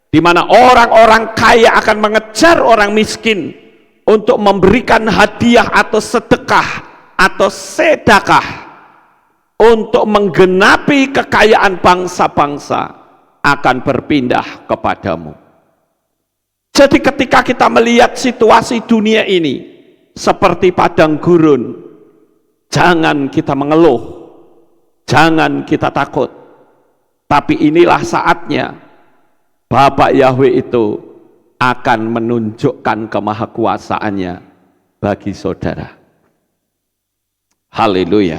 di mana orang-orang kaya akan mengejar orang miskin untuk memberikan hadiah atau sedekah atau sedekah untuk menggenapi kekayaan bangsa-bangsa akan berpindah kepadamu. Jadi ketika kita melihat situasi dunia ini seperti padang gurun, jangan kita mengeluh, jangan kita takut. Tapi inilah saatnya Bapak Yahweh itu akan menunjukkan kemahakuasaannya bagi saudara. Haleluya.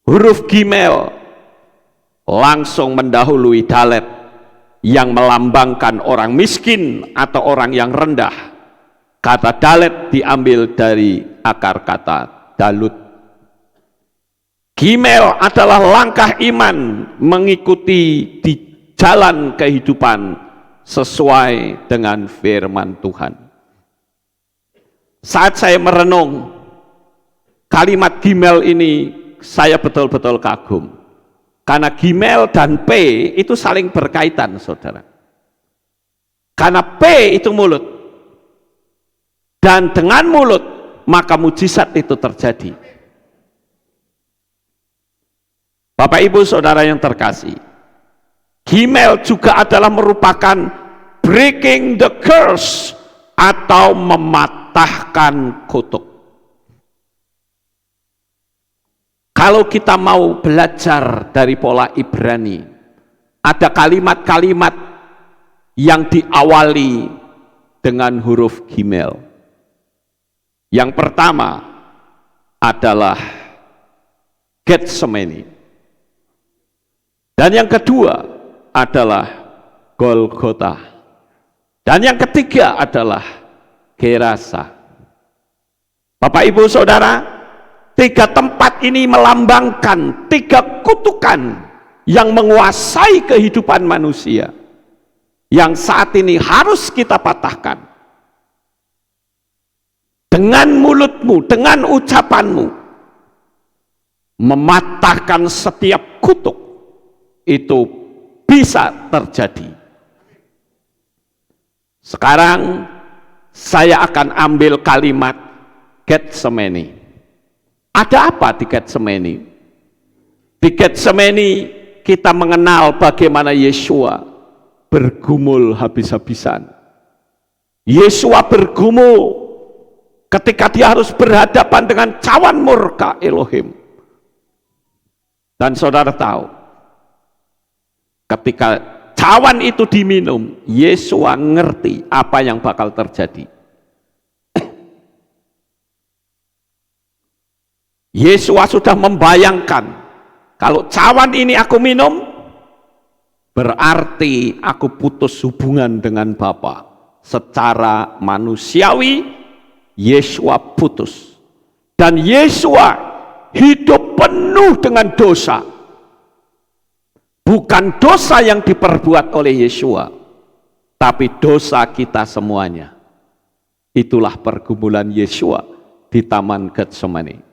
Huruf Gimel langsung mendahului Dalet yang melambangkan orang miskin atau orang yang rendah. Kata Dalet diambil dari akar kata Dalut. Gimel adalah langkah iman mengikuti di jalan kehidupan sesuai dengan firman Tuhan. Saat saya merenung kalimat Gimel ini saya betul-betul kagum. Karena Gimel dan P itu saling berkaitan, saudara. Karena P itu mulut. Dan dengan mulut, maka mujizat itu terjadi. Bapak Ibu Saudara yang terkasih, Gimel juga adalah merupakan breaking the curse atau mematahkan kutuk. Kalau kita mau belajar dari pola Ibrani, ada kalimat-kalimat yang diawali dengan huruf Gimel. Yang pertama adalah Getsemani. Dan yang kedua adalah Golgota. Dan yang ketiga adalah Gerasa. Bapak Ibu Saudara, tiga tempat ini melambangkan tiga kutukan yang menguasai kehidupan manusia, yang saat ini harus kita patahkan. Dengan mulutmu, dengan ucapanmu, mematahkan setiap kutuk, itu bisa terjadi. Sekarang saya akan ambil kalimat Getsemani. Ada apa di Getsemani? Di Getsemani kita mengenal bagaimana Yesua bergumul habis-habisan. Yesua bergumul ketika dia harus berhadapan dengan cawan murka Elohim. Dan saudara tahu, ketika cawan itu diminum, Yesua ngerti apa yang bakal terjadi. Yesua sudah membayangkan, kalau cawan ini aku minum, berarti aku putus hubungan dengan Bapa. Secara manusiawi, Yesua putus. Dan Yesua hidup penuh dengan dosa. Bukan dosa yang diperbuat oleh Yesua, tapi dosa kita semuanya. Itulah pergumulan Yesua di Taman Getsemani.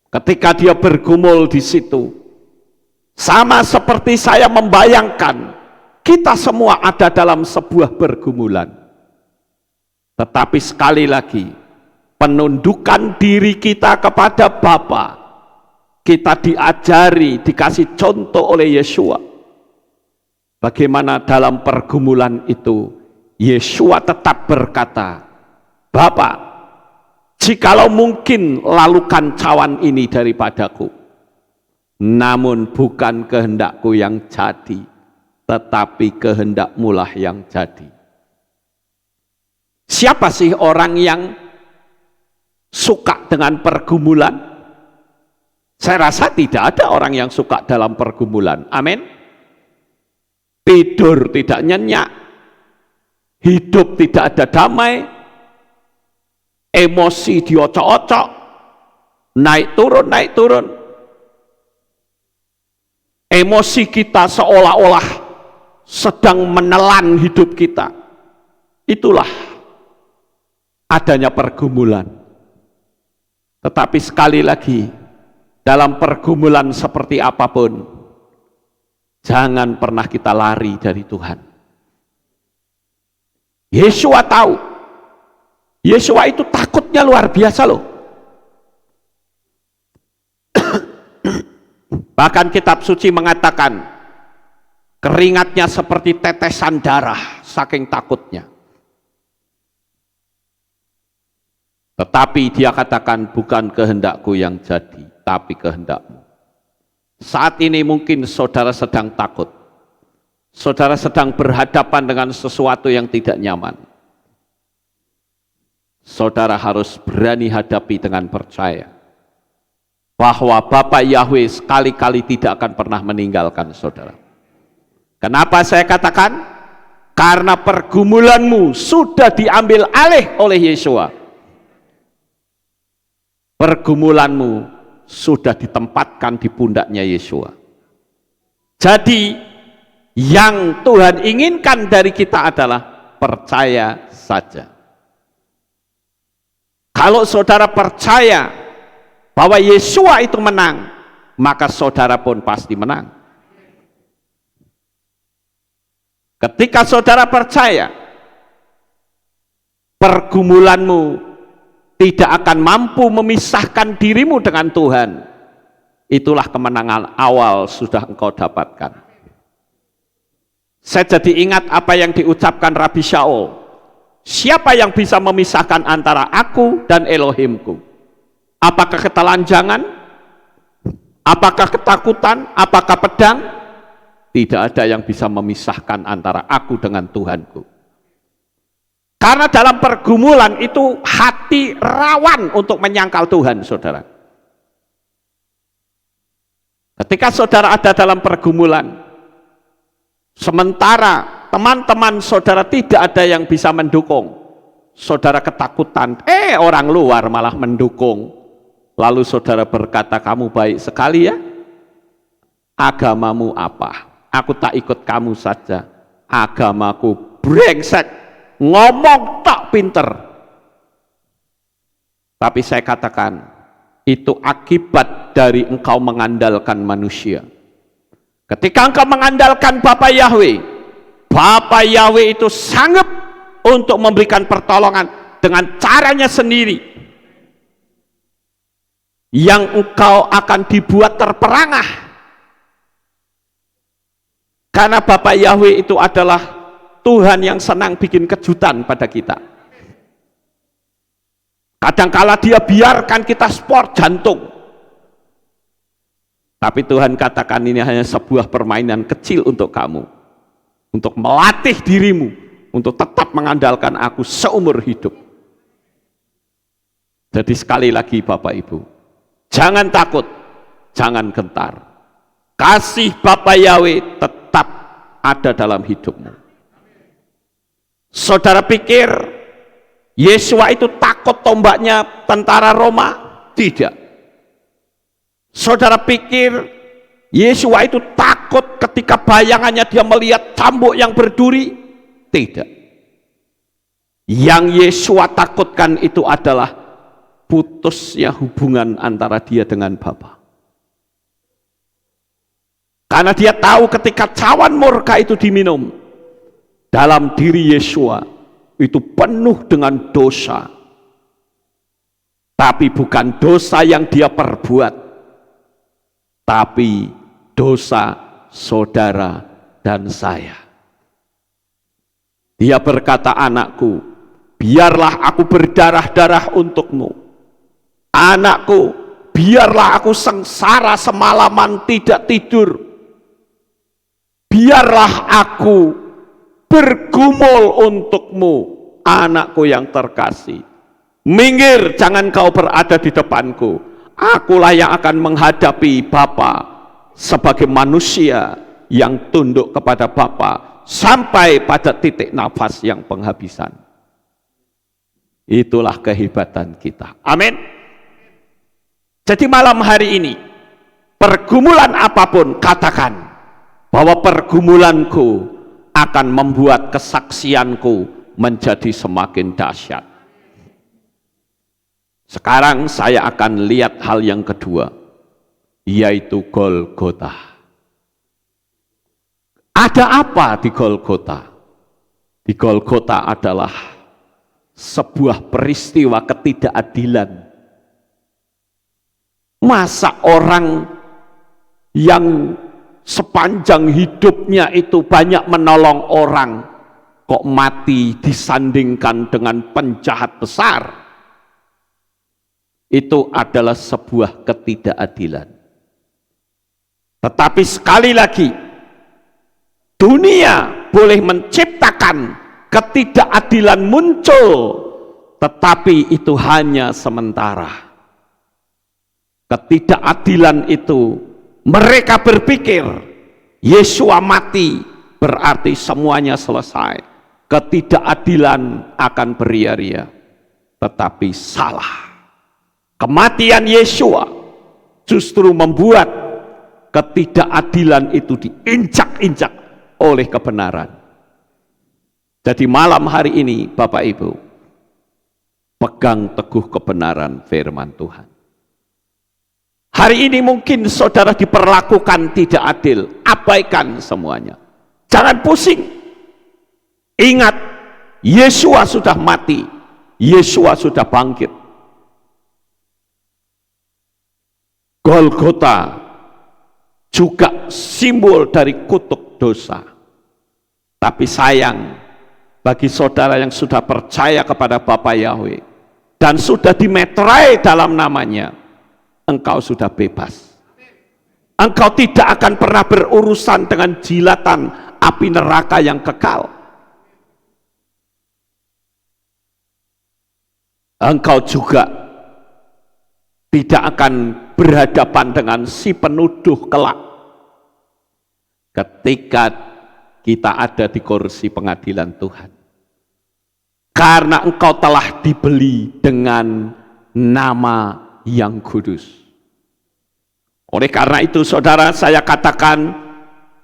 Ketika dia bergumul di situ, sama seperti saya membayangkan, kita semua ada dalam sebuah pergumulan. Tetapi sekali lagi, penundukan diri kita kepada Bapa, kita diajari, dikasih contoh oleh Yesua. Bagaimana dalam pergumulan itu, Yesua tetap berkata, Bapa, jikalau mungkin lalukan cawan ini daripadaku, namun bukan kehendakku yang jadi, tetapi kehendakmu lah yang jadi. Siapa sih orang yang suka dengan pergumulan? Saya rasa tidak ada orang yang suka dalam pergumulan. Amin. Tidur tidak nyenyak, hidup tidak ada damai, emosi diocok-ocok, naik turun. Emosi kita seolah-olah sedang menelan hidup kita. Itulah adanya pergumulan. Tetapi sekali lagi, dalam pergumulan seperti apapun, jangan pernah kita lari dari Tuhan. Yesua tahu, Yesua itu takutnya luar biasa loh. Bahkan kitab suci mengatakan keringatnya seperti tetesan darah saking takutnya. Tetapi dia katakan bukan kehendakku yang jadi, tapi kehendakmu. Saat ini mungkin saudara sedang takut. Saudara sedang berhadapan dengan sesuatu yang tidak nyaman. Saudara harus berani hadapi dengan percaya bahwa Bapa Yahweh sekali-kali tidak akan pernah meninggalkan saudara. Kenapa saya katakan? Karena pergumulanmu sudah diambil alih oleh Yesua. Pergumulanmu sudah ditempatkan di pundaknya Yesua. Jadi yang Tuhan inginkan dari kita adalah percaya saja. Kalau saudara percaya bahwa Yesua itu menang, maka saudara pun pasti menang. Ketika saudara percaya, pergumulanmu tidak akan mampu memisahkan dirimu dengan Tuhan, itulah kemenangan awal sudah engkau dapatkan. Saya jadi ingat apa yang diucapkan Rabi Shaul. Siapa yang bisa memisahkan antara aku dan Elohimku? Apakah ketelanjangan? Apakah ketakutan? Apakah pedang? Tidak ada yang bisa memisahkan antara aku dengan Tuhanku. Karena dalam pergumulan itu hati rawan untuk menyangkal Tuhan, saudara. Ketika saudara ada dalam pergumulan, sementara teman-teman saudara tidak ada yang bisa mendukung, saudara ketakutan, orang luar malah mendukung. Lalu saudara berkata, kamu baik sekali ya, agamamu apa? Aku tak ikut kamu saja, agamaku brengsek, ngomong tak pinter. Tapi saya katakan, itu akibat dari engkau mengandalkan manusia. Ketika engkau mengandalkan Bapa Yahweh, Bapa Yahweh itu sanggup untuk memberikan pertolongan dengan caranya sendiri, yang engkau akan dibuat terperangah. Karena Bapa Yahweh itu adalah Tuhan yang senang bikin kejutan pada kita. Kadangkala dia biarkan kita sport jantung, tapi Tuhan katakan ini hanya sebuah permainan kecil untuk kamu, untuk melatih dirimu untuk tetap mengandalkan aku seumur hidup. Jadi sekali lagi Bapak Ibu, jangan takut, jangan gentar. Kasih Bapa Yahweh tetap ada dalam hidupmu. Saudara pikir Yesua itu takut tombaknya tentara Roma? Tidak. Saudara pikir Yesua itu takut ketika bayangannya dia melihat cambuk yang berduri? Tidak. Yang Yesua takutkan itu adalah putusnya hubungan antara dia dengan Bapa. Karena dia tahu ketika cawan murka itu diminum, dalam diri Yesua itu penuh dengan dosa. Tapi bukan dosa yang dia perbuat, tapi dosa saudara dan saya. Dia berkata, anakku, biarlah aku berdarah-darah untukmu. Anakku, biarlah aku sengsara semalaman tidak tidur. Biarlah aku bergumul untukmu, anakku yang terkasih. Minggir, jangan kau berada di depanku. Akulah yang akan menghadapi Bapa sebagai manusia yang tunduk kepada Bapa sampai pada titik nafas yang penghabisan. Itulah kehebatan kita. Amin. Jadi malam hari ini, pergumulan apapun, katakan bahwa pergumulanku akan membuat kesaksianku menjadi semakin dahsyat. Sekarang saya akan lihat hal yang kedua, yaitu Golgota. Ada apa di Golgota? Di Golgota adalah sebuah peristiwa ketidakadilan. Masa orang yang sepanjang hidupnya itu banyak menolong orang, kok mati disandingkan dengan penjahat besar? Itu adalah sebuah ketidakadilan. Tetapi sekali lagi, dunia boleh menciptakan ketidakadilan muncul, tetapi itu hanya sementara. Ketidakadilan itu, mereka berpikir Yesua mati berarti semuanya selesai, ketidakadilan akan beria-ria. Tetapi salah. Kematian Yesua justru membuat ketidakadilan itu diinjak-injak oleh kebenaran. Jadi malam hari ini Bapak Ibu, pegang teguh kebenaran firman Tuhan. Hari ini mungkin saudara diperlakukan tidak adil, abaikan semuanya. Jangan pusing. Ingat, Yesua sudah mati, Yesua sudah bangkit. Golgota juga simbol dari kutuk dosa. Tapi sayang, bagi saudara yang sudah percaya kepada Bapa Yahweh dan sudah dimeterai dalam namanya, engkau sudah bebas. Engkau tidak akan pernah berurusan dengan jilatan api neraka yang kekal. Engkau juga tidak akan berhadapan dengan si penuduh kelak ketika kita ada di kursi pengadilan Tuhan. Karena engkau telah dibeli dengan nama yang kudus. Oleh karena itu saudara, saya katakan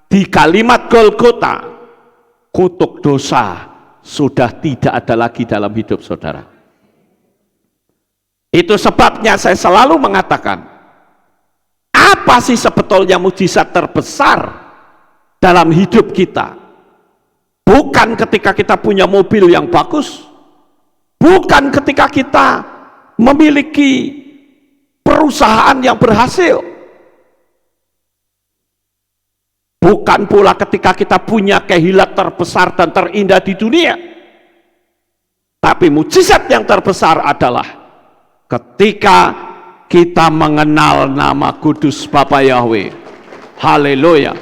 di kalimat Golgota, kutuk dosa sudah tidak ada lagi dalam hidup saudara. Itu sebabnya saya selalu mengatakan, apa sih sebetulnya mujizat terbesar dalam hidup kita? Bukan ketika kita punya mobil yang bagus, bukan ketika kita memiliki perusahaan yang berhasil, bukan pula ketika kita punya kehilat terbesar dan terindah di dunia. Tapi mujizat yang terbesar adalah ketika kita mengenal nama kudus Bapa Yahweh. Haleluya.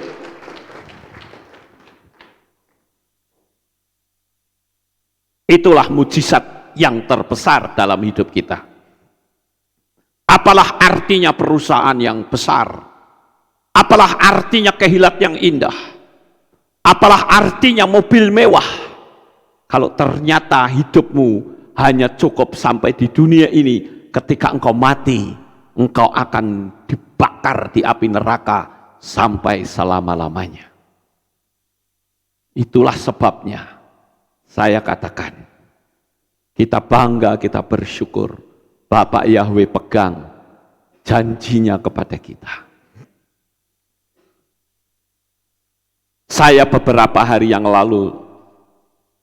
Itulah mujizat yang terbesar dalam hidup kita. Apalah artinya perusahaan yang besar? Apalah artinya kehilat yang indah? Apalah artinya mobil mewah? Kalau ternyata hidupmu hanya cukup sampai di dunia ini, ketika engkau mati, engkau akan dibakar di api neraka sampai selama-lamanya. Itulah sebabnya saya katakan, kita bangga, kita bersyukur, Bapak Yahweh pegang janjinya kepada kita. Saya beberapa hari yang lalu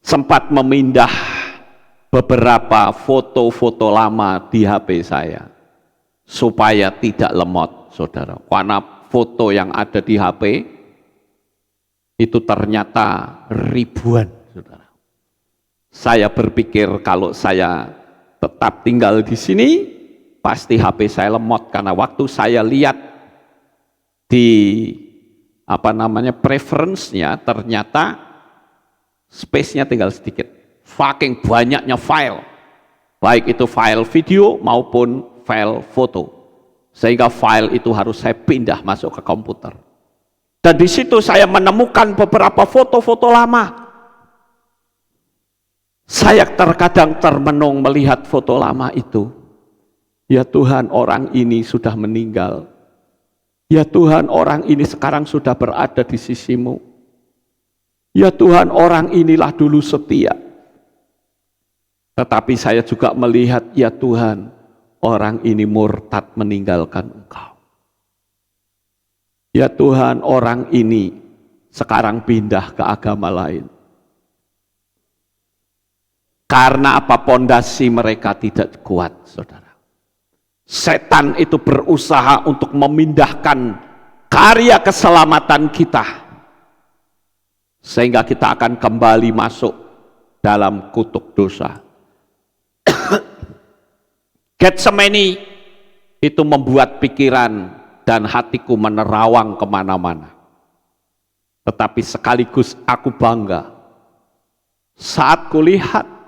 sempat memindah beberapa foto-foto lama di HP saya, supaya tidak lemot, saudara. Karena foto yang ada di HP, itu ternyata ribuan, saudara. Saya berpikir kalau saya tetap tinggal di sini, pasti HP saya lemot, karena waktu saya lihat di preference-nya, ternyata space-nya tinggal sedikit. Saking banyaknya file, baik itu file video maupun file foto, sehingga file itu harus saya pindah masuk ke komputer. Dan di situ saya menemukan beberapa foto-foto lama. Saya terkadang termenung melihat foto lama itu. Ya Tuhan, orang ini sudah meninggal. Ya Tuhan, orang ini sekarang sudah berada di sisimu. Ya Tuhan, orang inilah dulu setia. Tetapi saya juga melihat, ya Tuhan, orang ini murtad meninggalkan Engkau. Ya Tuhan, orang ini sekarang pindah ke agama lain. Karena apa? Pondasi mereka tidak kuat, saudara. Setan itu berusaha untuk memindahkan karya keselamatan kita, sehingga kita akan kembali masuk dalam kutuk dosa. Getsemani itu membuat pikiran dan hatiku menerawang kemana-mana. Tetapi sekaligus aku bangga saat kulihat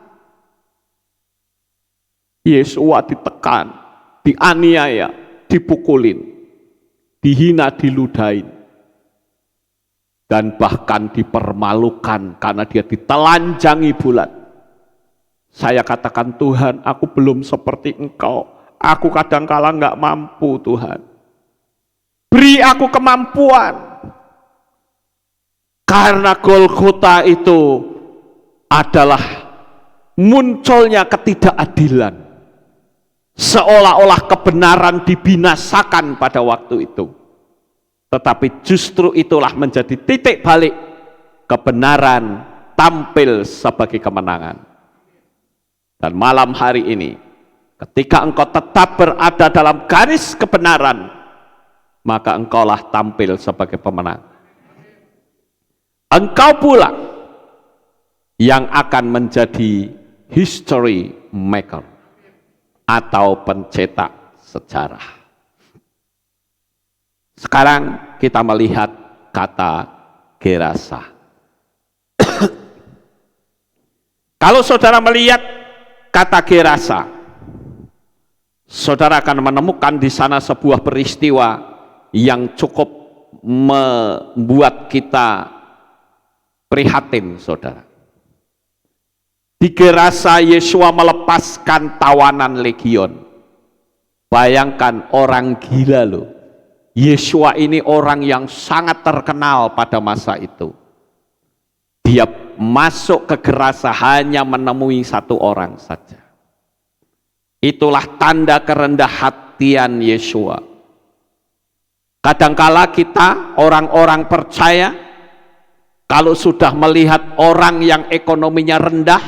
Yesua ditekan, dianiaya, dipukulin, dihina, diludahin, dan bahkan dipermalukan karena dia ditelanjangi bulat. Saya katakan, Tuhan, aku belum seperti Engkau. Aku kadangkala nggak mampu, Tuhan. Beri aku kemampuan. Karena Golgota itu adalah munculnya ketidakadilan, seolah-olah kebenaran dibinasakan pada waktu itu. Tetapi justru itulah menjadi titik balik, kebenaran tampil sebagai kemenangan. Dan malam hari ini, ketika engkau tetap berada dalam garis kebenaran, maka engkaulah tampil sebagai pemenang. Engkau pula yang akan menjadi history maker atau pencetak sejarah. Sekarang kita melihat kata gerasa. Kalau saudara melihat kata gerasa, saudara akan menemukan di sana sebuah peristiwa yang cukup membuat kita prihatin, saudara. Di Gerasa, Yesua melepaskan tawanan legion. Bayangkan, orang gila loh. Yesua ini orang yang sangat terkenal pada masa itu. Dia masuk ke Gerasa hanya menemui satu orang saja. Itulah tanda kerendah hatian Yesua. Kadangkala kita orang-orang percaya, kalau sudah melihat orang yang ekonominya rendah,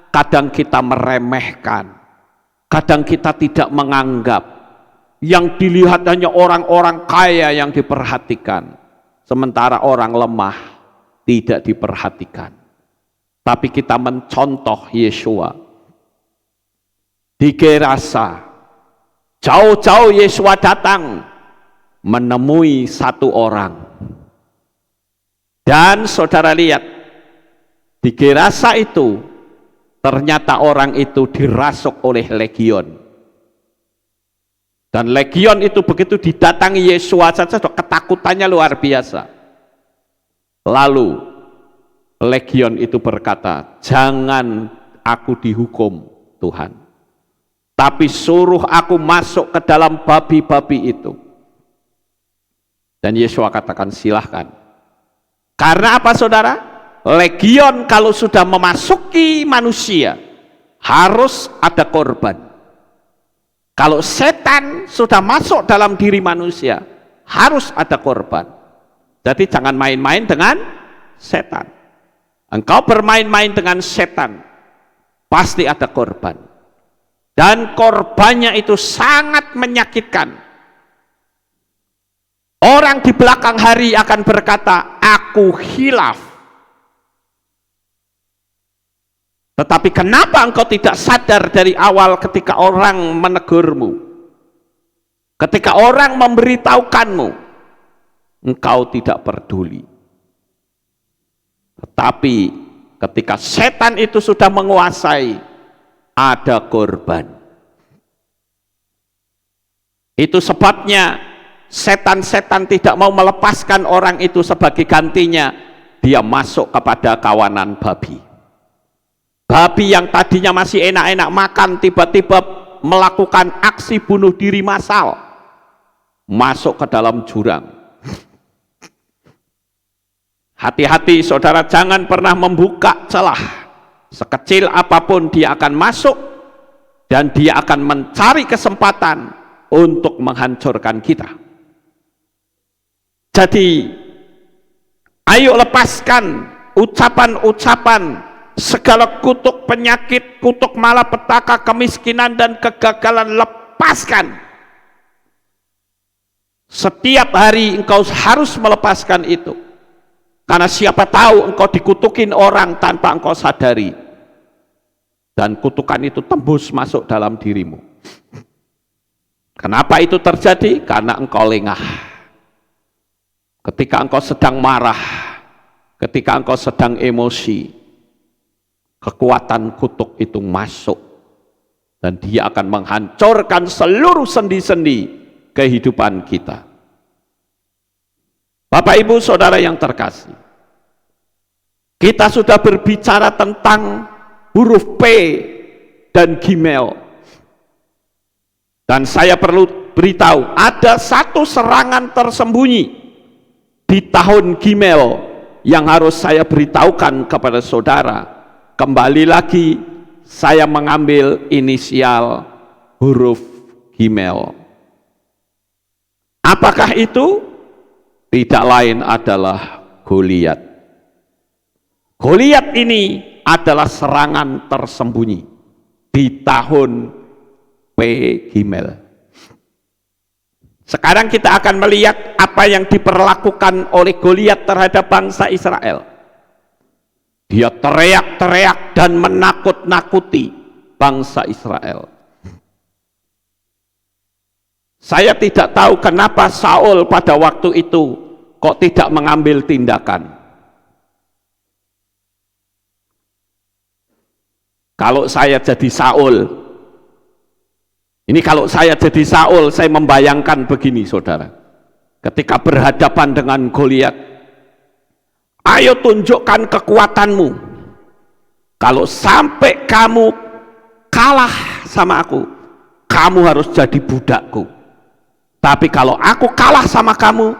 kadang kita meremehkan, kadang kita tidak menganggap. Yang dilihat hanya orang-orang kaya yang diperhatikan, sementara orang lemah tidak diperhatikan. Tapi kita mencontoh Yesua. Di Gerasa, jauh-jauh Yesua datang menemui satu orang. Dan saudara lihat, di Gerasa itu ternyata orang itu dirasuk oleh legion. Dan legion itu begitu didatangi Yesua saja ketakutannya luar biasa. Lalu legion itu berkata, jangan aku dihukum Tuhan, tapi suruh aku masuk ke dalam babi-babi itu. Dan Yesua katakan silahkan. Karena apa saudara? Legion kalau sudah memasuki manusia harus ada korban. Kalau setan sudah masuk dalam diri manusia harus ada korban. Jadi jangan main-main dengan setan. Engkau bermain-main dengan setan, pasti ada korban. Dan korbannya itu sangat menyakitkan. Orang di belakang hari akan berkata, aku khilaf. Tetapi kenapa engkau tidak sadar dari awal ketika orang menegurmu? Ketika orang memberitahukanmu, engkau tidak peduli. Tetapi ketika setan itu sudah menguasai, ada korban. Itu sebabnya setan-setan tidak mau melepaskan orang itu sebagai gantinya. Dia masuk kepada kawanan babi. Babi yang tadinya masih enak-enak makan, tiba-tiba melakukan aksi bunuh diri massal, masuk ke dalam jurang. Hati-hati saudara, jangan pernah membuka celah. Sekecil apapun dia akan masuk, dan dia akan mencari kesempatan untuk menghancurkan kita. Jadi ayo lepaskan ucapan-ucapan segala kutuk penyakit, kutuk malapetaka, kemiskinan dan kegagalan, lepaskan. Setiap hari engkau harus melepaskan itu. Karena siapa tahu engkau dikutukin orang tanpa engkau sadari. Dan kutukan itu tembus masuk dalam dirimu. Kenapa itu terjadi? Karena engkau lengah. Ketika engkau sedang marah, ketika engkau sedang emosi, kekuatan kutuk itu masuk dan dia akan menghancurkan seluruh sendi-sendi kehidupan kita. Bapak Ibu Saudara yang terkasih, kita sudah berbicara tentang huruf P dan Gimel, dan saya perlu beritahu ada satu serangan tersembunyi di tahun Gimel yang harus saya beritahukan kepada saudara. Kembali lagi, saya mengambil inisial huruf Gimel. Apakah itu? Tidak lain adalah Goliat. Goliat ini adalah serangan tersembunyi di tahun P. Gimel. Sekarang kita akan melihat apa yang diperlakukan oleh Goliat terhadap bangsa Israel. Dia teriak-teriak dan menakut-nakuti bangsa Israel. Saya tidak tahu kenapa Saul pada waktu itu kok tidak mengambil tindakan. Kalau saya jadi Saul, saya membayangkan begini, saudara. Ketika berhadapan dengan Goliat, ayo tunjukkan kekuatanmu. Kalau sampai kamu kalah sama aku, kamu harus jadi budakku. Tapi kalau aku kalah sama kamu,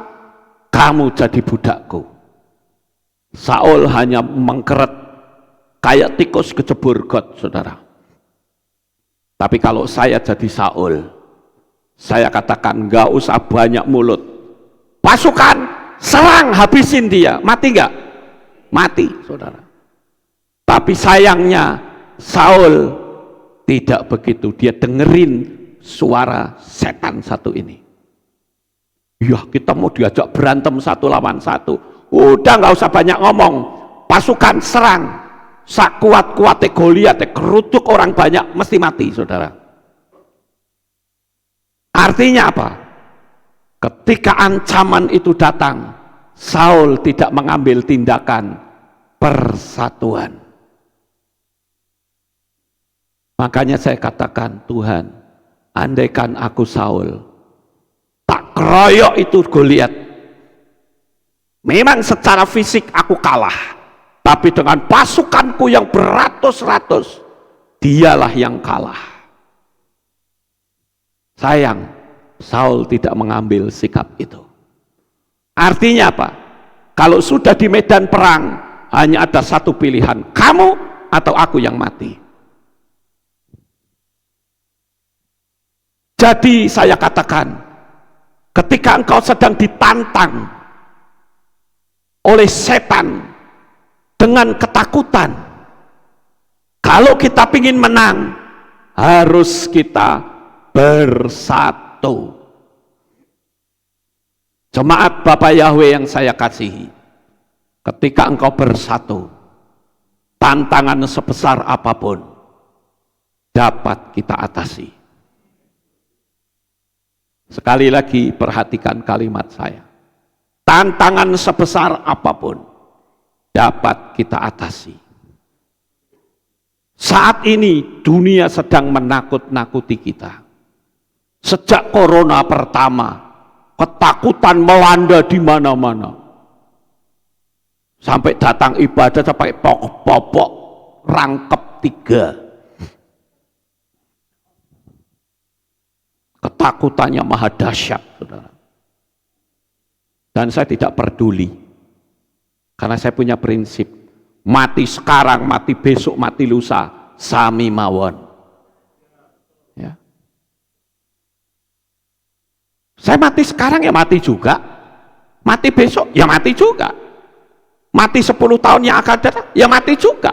kamu jadi budakku. Saul hanya mengkeret kayak tikus kecebur got, saudara. Tapi kalau saya jadi Saul, saya katakan gak usah banyak mulut. Pasukan, serang, habisin dia. Mati gak? Mati, saudara. Tapi sayangnya Saul tidak begitu. Dia dengerin suara setan satu ini. Ya, kita mau diajak berantem 1 lawan 1. Udah gak usah banyak ngomong. Pasukan, serang. Sak kuat-kuatnya Goliat, kerutuk orang banyak mesti mati, saudara. Artinya apa? Ketika ancaman itu datang, Saul tidak mengambil tindakan persatuan. Makanya saya katakan, Tuhan, andaikan aku Saul, tak keroyok itu Goliat. Memang secara fisik aku kalah, tapi dengan pasukanku yang beratus-ratus, dialah yang kalah. Sayang, Saul tidak mengambil sikap itu. Artinya apa? Kalau sudah di medan perang, hanya ada satu pilihan, kamu atau aku yang mati. Jadi saya katakan, ketika engkau sedang ditantang oleh setan, dengan ketakutan, kalau kita ingin menang, harus kita bersatu. Jemaat Bapak Yahweh yang saya kasihi, ketika engkau bersatu, tantangan sebesar apapun dapat kita atasi. Sekali lagi perhatikan kalimat saya, tantangan sebesar apapun dapat kita atasi. Saat ini dunia sedang menakut-nakuti kita. Sejak corona pertama, ketakutan melanda di mana-mana. Sampai datang ibadah sampai popok rangkep 3. Ketakutannya maha dahsyat, saudara. Dan saya tidak peduli. Karena saya punya prinsip, mati sekarang, mati besok, mati lusa, sami mawon. Ya. Saya mati sekarang ya mati juga, mati besok ya mati juga, mati 10 tahun yang akan datang ya mati juga.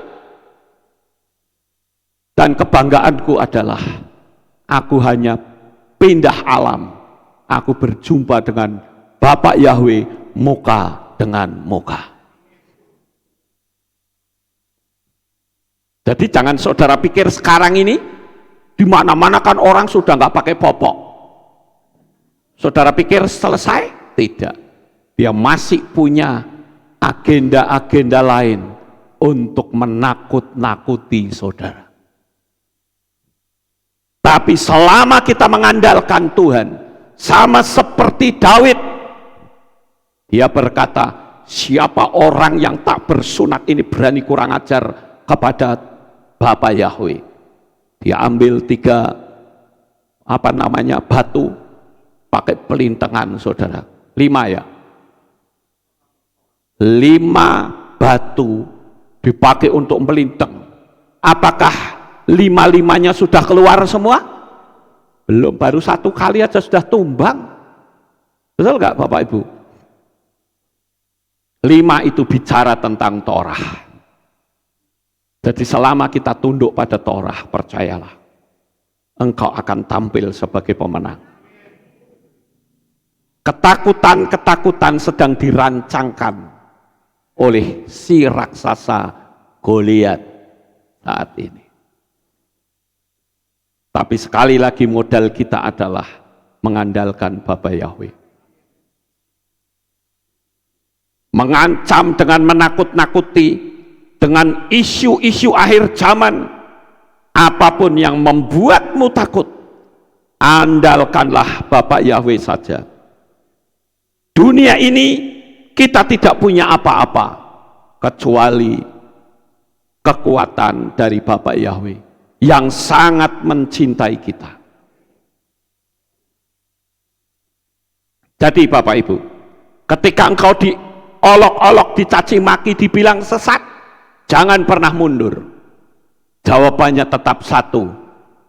Dan kebanggaanku adalah, aku hanya pindah alam, aku berjumpa dengan Bapak Yahweh muka dengan muka. Jadi jangan saudara pikir sekarang ini di mana-mana kan orang sudah nggak pakai popok. Saudara pikir selesai? Tidak. Dia masih punya agenda-agenda lain untuk menakut-nakuti saudara. Tapi selama kita mengandalkan Tuhan, sama seperti Daud, dia berkata, siapa orang yang tak bersunat ini berani kurang ajar kepada Bapak Yahweh. Dia ambil 3 batu pakai pelintengan, saudara. 5 ya. 5 batu dipakai untuk melintang. Apakah 5-5-nya sudah keluar semua? Belum, baru 1 kali aja sudah tumbang. Betul nggak Bapak Ibu? 5 itu bicara tentang Torah. Jadi selama kita tunduk pada Torah, percayalah, engkau akan tampil sebagai pemenang. Ketakutan-ketakutan sedang dirancangkan oleh si raksasa Goliat saat ini. Tapi sekali lagi modal kita adalah mengandalkan Bapa Yahweh. Mengancam dengan menakut-nakuti, dengan isu-isu akhir zaman, apapun yang membuatmu takut, andalkanlah Bapa Yahweh saja. Dunia ini kita tidak punya apa-apa kecuali kekuatan dari Bapa Yahweh yang sangat mencintai kita. Jadi Bapak Ibu, ketika engkau diolok-olok, dicaci maki, dibilang sesat, jangan pernah mundur. Jawabannya tetap satu,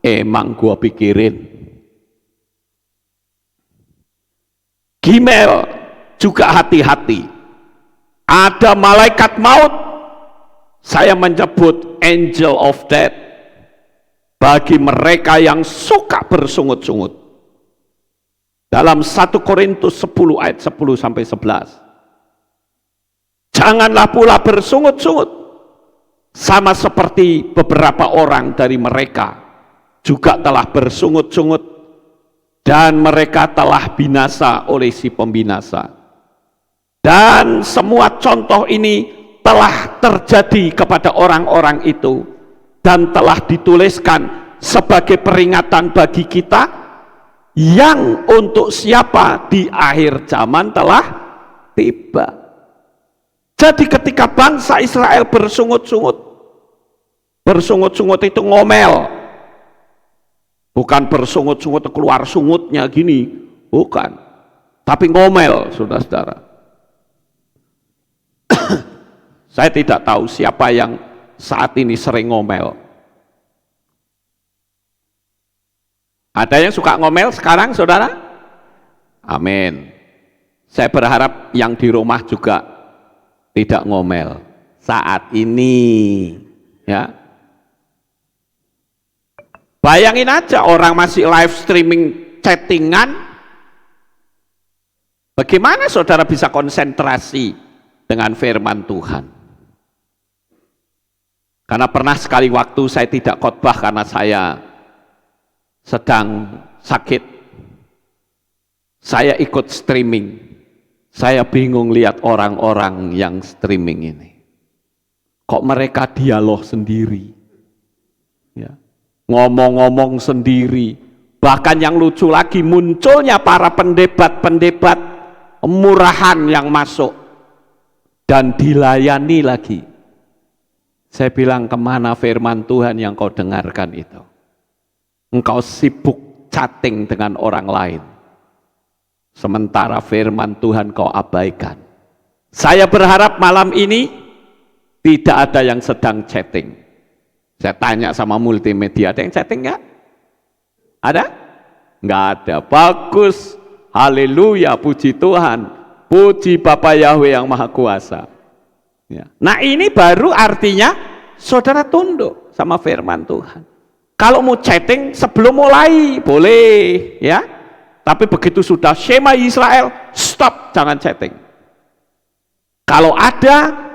emang gua pikirin. Gimel juga hati-hati. Ada malaikat maut, saya menyebut angel of death, bagi mereka yang suka bersungut-sungut. Dalam 1 Korintus 10 ayat 10 sampai 11. Janganlah pula bersungut-sungut, sama seperti beberapa orang dari mereka juga telah bersungut-sungut, dan mereka telah binasa oleh si pembinasa. Dan semua contoh ini telah terjadi kepada orang-orang itu, dan telah dituliskan sebagai peringatan bagi kita, yang untuk siapa di akhir zaman telah tiba. Jadi ketika bangsa Israel bersungut-sungut, bersungut-sungut itu ngomel, bukan bersungut-sungut keluar sungutnya gini, bukan, tapi ngomel, saudara-saudara. Saya tidak tahu siapa yang saat ini sering ngomel. Ada yang suka ngomel sekarang, saudara? Amin. Saya berharap yang di rumah juga tidak ngomel saat ini, ya. Bayangin aja orang masih live streaming chattingan, bagaimana saudara bisa konsentrasi dengan firman Tuhan? Karena pernah sekali waktu saya tidak khotbah karena saya sedang sakit. Saya ikut streaming. Saya bingung lihat orang-orang yang streaming ini. Kok mereka dialog sendiri? Ya. Ngomong-ngomong sendiri. Bahkan yang lucu lagi, munculnya para pendebat-pendebat murahan yang masuk dan dilayani lagi. Saya bilang, kemana firman Tuhan yang kau dengarkan itu? Engkau sibuk chatting dengan orang lain, sementara firman Tuhan kau abaikan. Saya berharap malam ini tidak ada yang sedang chatting. Saya tanya sama multimedia, ada yang chatting nggak? Ada? Nggak ada. Bagus, haleluya, puji Tuhan, puji Bapa Yahweh yang Maha Kuasa. Ya. Nah ini baru artinya saudara tunduk sama firman Tuhan. Kalau mau chatting sebelum mulai boleh, ya. Tapi begitu sudah Shema Israel, stop, jangan chatting. Kalau ada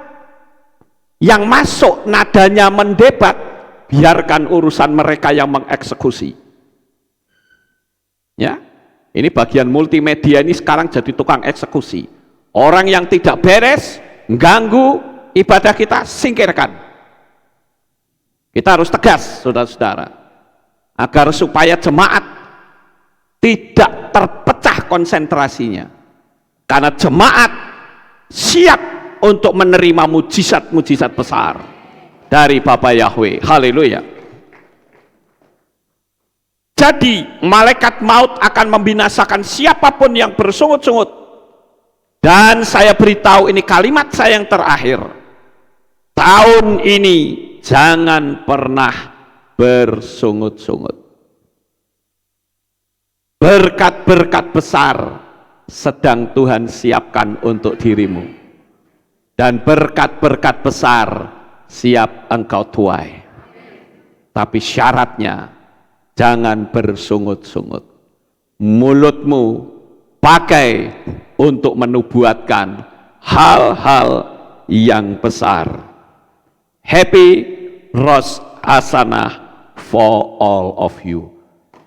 yang masuk nadanya mendebat, biarkan urusan mereka yang mengeksekusi. Ya, ini bagian multimedia ini sekarang jadi tukang eksekusi. Orang yang tidak beres, mengganggu ibadah kita, singkirkan. Kita harus tegas, saudara-saudara, agar supaya jemaat tidak terpecah konsentrasinya. Karena jemaat siap untuk menerima mujizat-mujizat besar dari Bapa Yahweh. Haleluya. Jadi malaikat maut akan membinasakan siapapun yang bersungut-sungut. Dan saya beritahu, ini kalimat saya yang terakhir. Tahun ini jangan pernah bersungut-sungut. Berkat-berkat besar sedang Tuhan siapkan untuk dirimu. Dan berkat-berkat besar siap engkau tuai. Tapi syaratnya jangan bersungut-sungut. Mulutmu pakai untuk menubuatkan hal-hal yang besar. Happy Rosh Hashanah for all of you.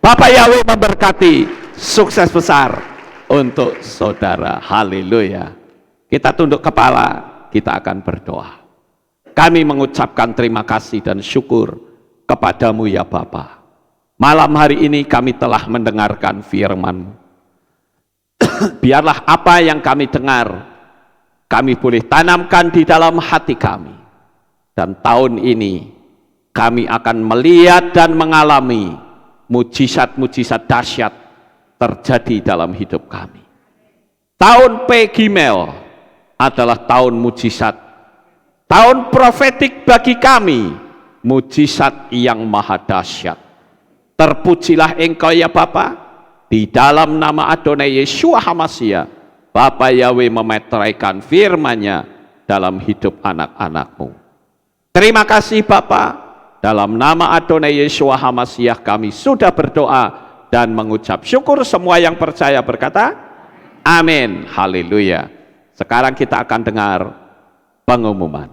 Bapak Yahweh memberkati, sukses besar untuk saudara. Haleluya. Kita tunduk kepala, kita akan berdoa. Kami mengucapkan terima kasih dan syukur kepadamu ya Bapa. Malam hari ini kami telah mendengarkan firman-Mu. Biarlah apa yang kami dengar, kami boleh tanamkan di dalam hati kami. Dan tahun ini kami akan melihat dan mengalami mujizat-mujizat dahsyat terjadi dalam hidup kami. Tahun P. Gimel adalah tahun mujizat, tahun profetik bagi kami, mujizat yang maha dahsyat. Terpujilah Engkau ya Bapa, di dalam nama Adonai Yeshua HaMashiach, Bapa Yahweh memeteraikan firman-Nya dalam hidup anak-anak-Mu. Terima kasih Bapa. Dalam nama Adonai Yeshua HaMashiach kami sudah berdoa dan mengucap syukur. Semua yang percaya berkata, amin. Haleluya. Sekarang kita akan dengar pengumuman.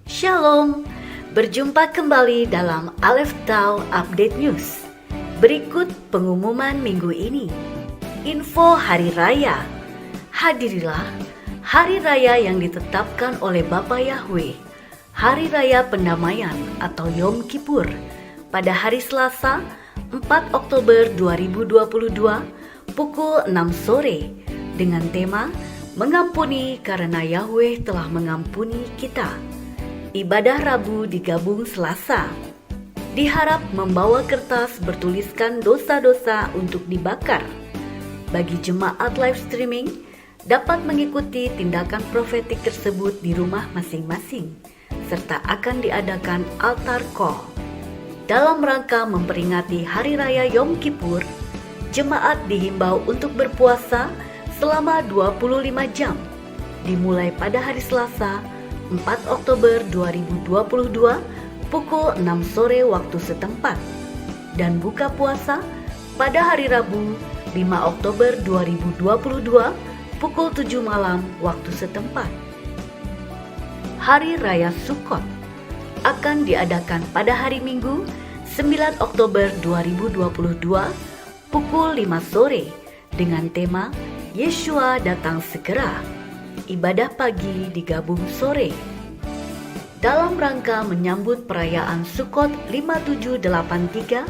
Shalom, berjumpa kembali dalam Aleph Tau Update News. Berikut pengumuman minggu ini. Info Hari Raya. Hadirilah Hari Raya yang ditetapkan oleh Bapa Yahweh, Hari Raya Pendamaian atau Yom Kippur, pada hari Selasa 4 Oktober 2022 pukul 6 sore dengan tema Mengampuni karena Yahweh telah mengampuni kita. Ibadah Rabu digabung Selasa. Diharap membawa kertas bertuliskan dosa-dosa untuk dibakar. Bagi jemaat live streaming, dapat mengikuti tindakan profetik tersebut di rumah masing-masing, serta akan diadakan altar call. Dalam rangka memperingati Hari Raya Yom Kippur, jemaat dihimbau untuk berpuasa selama 25 jam, dimulai pada hari Selasa 4 Oktober 2022 pukul 6 sore waktu setempat, dan buka puasa pada hari Rabu 5 Oktober 2022 pukul 7 malam waktu setempat. Hari Raya Sukkot akan diadakan pada hari Minggu 9 Oktober 2022 pukul 5 sore dengan tema Yeshua datang segera. Ibadah pagi digabung sore. Dalam rangka menyambut perayaan Sukkot 5783,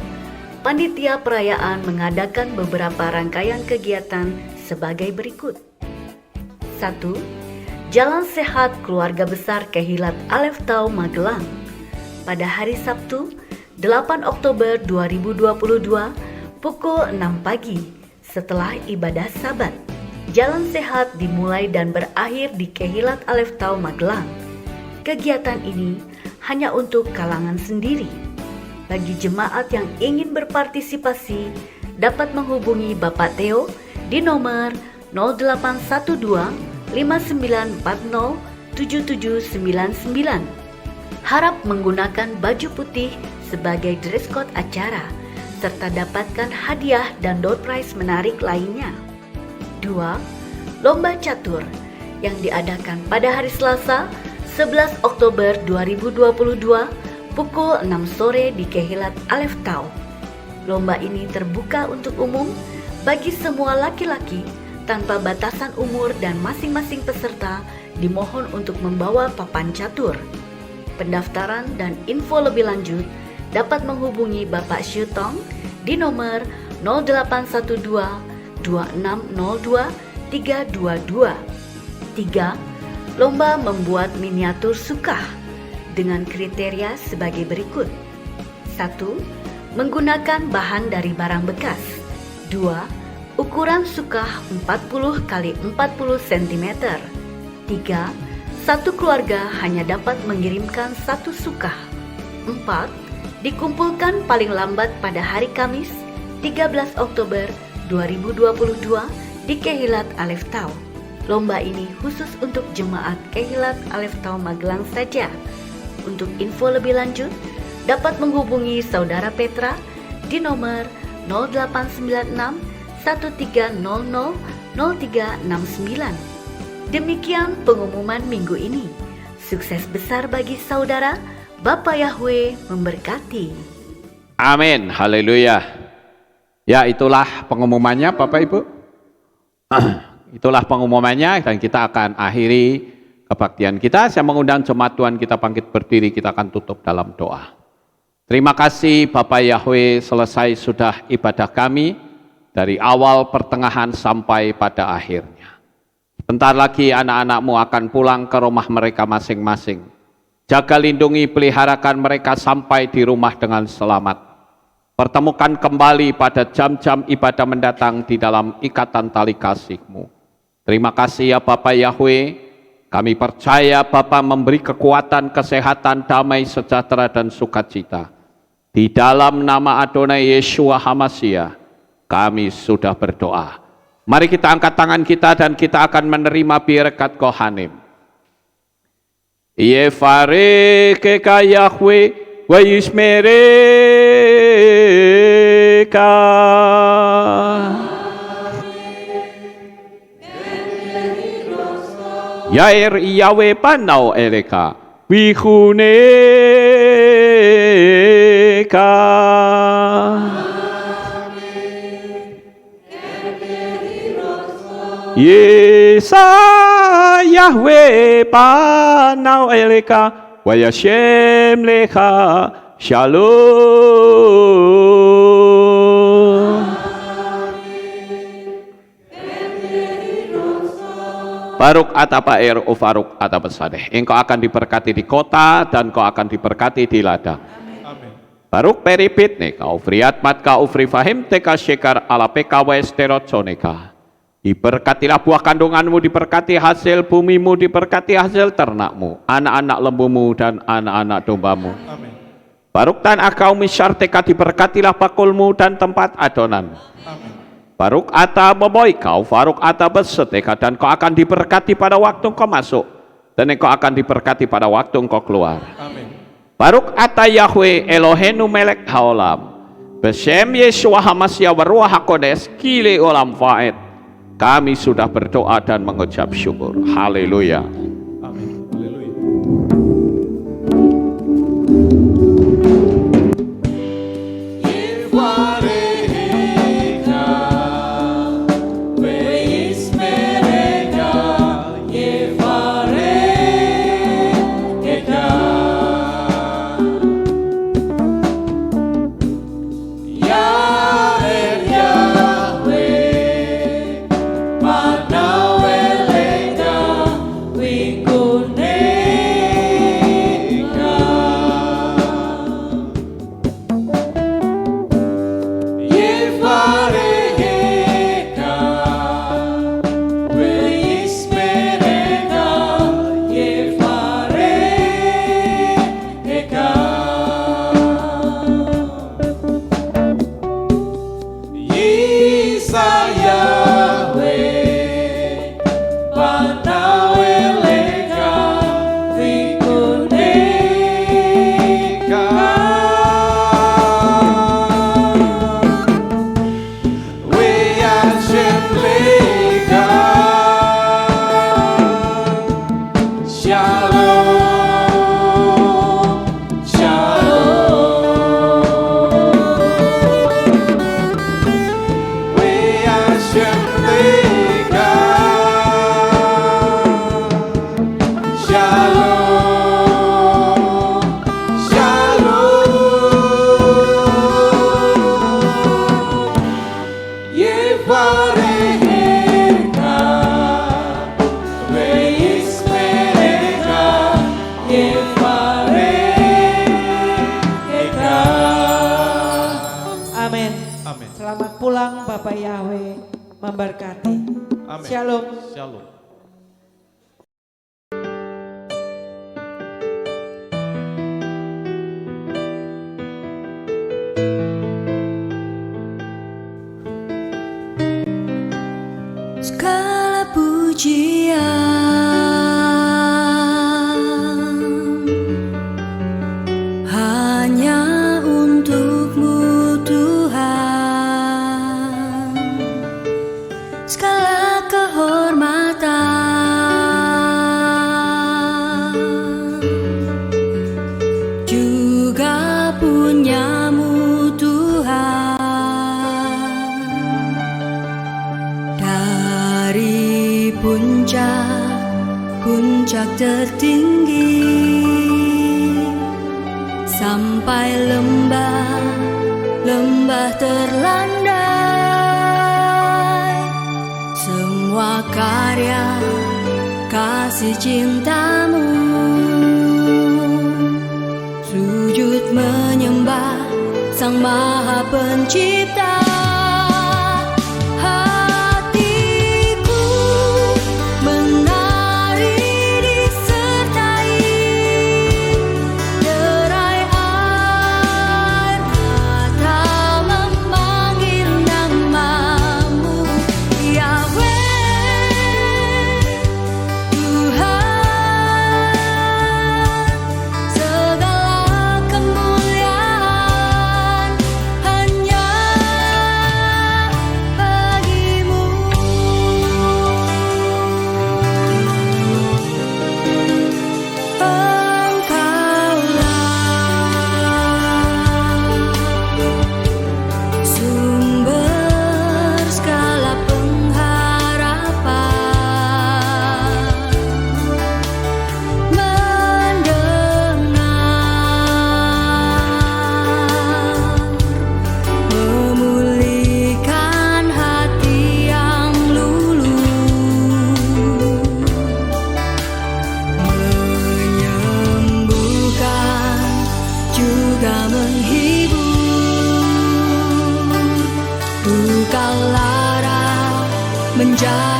panitia perayaan mengadakan beberapa rangkaian kegiatan sebagai berikut. 1. Jalan Sehat Keluarga Besar Kehilat Aleph Tau Magelang pada hari Sabtu 8 Oktober 2022 pukul 6 pagi setelah ibadah Sabat. Jalan Sehat dimulai dan berakhir di Kehilat Aleph Tau Magelang. Kegiatan ini hanya untuk kalangan sendiri. Bagi jemaat yang ingin berpartisipasi, dapat menghubungi Bapak Theo di nomor 0812 5940 7799. Harap menggunakan baju putih sebagai dress code acara, serta dapatkan hadiah dan door prize menarik lainnya. 2. Lomba Catur yang diadakan pada hari Selasa 11 Oktober 2022 pukul 6 sore di Kehilat Aleph Tau. Lomba ini terbuka untuk umum bagi semua laki-laki tanpa batasan umur, dan masing-masing peserta dimohon untuk membawa papan catur. Pendaftaran dan info lebih lanjut dapat menghubungi Bapak Syutong di nomor 0812 2602 322. 3. Lomba membuat miniatur sukah dengan kriteria sebagai berikut. 1. Menggunakan bahan dari barang bekas. 2. Ukuran sukah 40 x 40 cm. 3. Satu keluarga hanya dapat mengirimkan satu sukah. 4. dikumpulkan paling lambat pada hari Kamis 13 Oktober 2022 di Kehilat Alef Tau. Lomba ini khusus untuk jemaat Kehilat Alef Tau Magelang saja. Untuk info lebih lanjut, dapat menghubungi Saudara Petra di nomor 0896 1300 0369. Demikian pengumuman minggu ini. Sukses besar bagi saudara, Bapak Yahweh memberkati. Amin, haleluya. Ya, itulah pengumumannya Bapak Ibu. Itulah pengumumannya dan kita akan akhiri kebaktian kita. Saya mengundang jemaat Tuhan kita bangkit berdiri, kita akan tutup dalam doa. Terima kasih Bapak Yahweh, selesai sudah ibadah kami dari awal pertengahan sampai pada akhirnya. Bentar lagi anak-anakmu akan pulang ke rumah mereka masing-masing. Jaga, lindungi, peliharakan mereka sampai di rumah dengan selamat. Pertemukan kembali pada jam-jam ibadah mendatang di dalam ikatan tali kasih-Mu. Terima kasih ya Bapak Yahweh, kami percaya Bapak memberi kekuatan, kesehatan, damai, sejahtera, dan sukacita. Di dalam nama Adonai Yeshua HaMashiach, kami sudah berdoa. Mari kita angkat tangan kita dan kita akan menerima berkat Kohanim. Yefareke Yahweh wa yismereka. Yair Yahweh panau eleka wihuneka. Yesa Yahweh panau eleka wa yashem lecha shalom. Baruk atapair ufaruk atapasadeh. Engkau akan diberkati di kota dan kau akan diberkati di ladang. Baruk peripit neka ufriat matka ufri fahim teka syekar ala pkw sterotsoneka. Diberkatilah buah kandunganmu, diberkati hasil bumimu, diberkati hasil ternakmu, anak-anak lembumu dan anak-anak dombamu. Amin. Baruk tanah kau misyarteka, diberkatilah bakulmu dan tempat adonan. Amin. Baruk ata boboy kau, faruk ata beseteka, dan kau akan diberkati pada waktu kau masuk, dan engkau akan diberkati pada waktu engkau keluar. Amin. Baruk ata Yahweh Elohenu melek haolam, besem Yeshua HaMashiach waruah hakodes kile olam faed. Kami sudah berdoa dan mengucap syukur. Haleluya. Amin. Haleluya. Bapak Yahweh memberkati. Amin. Shalom. Shalom. hanya untuk-Mu Tuhan, segala kehormatan juga punya-Mu Tuhan. Dari puncak tertinggi sampai lembah terlandai, semua karya kasih cinta-Mu, sujud menyembah Sang Maha Pencipta. Menghibur duka lara menjadi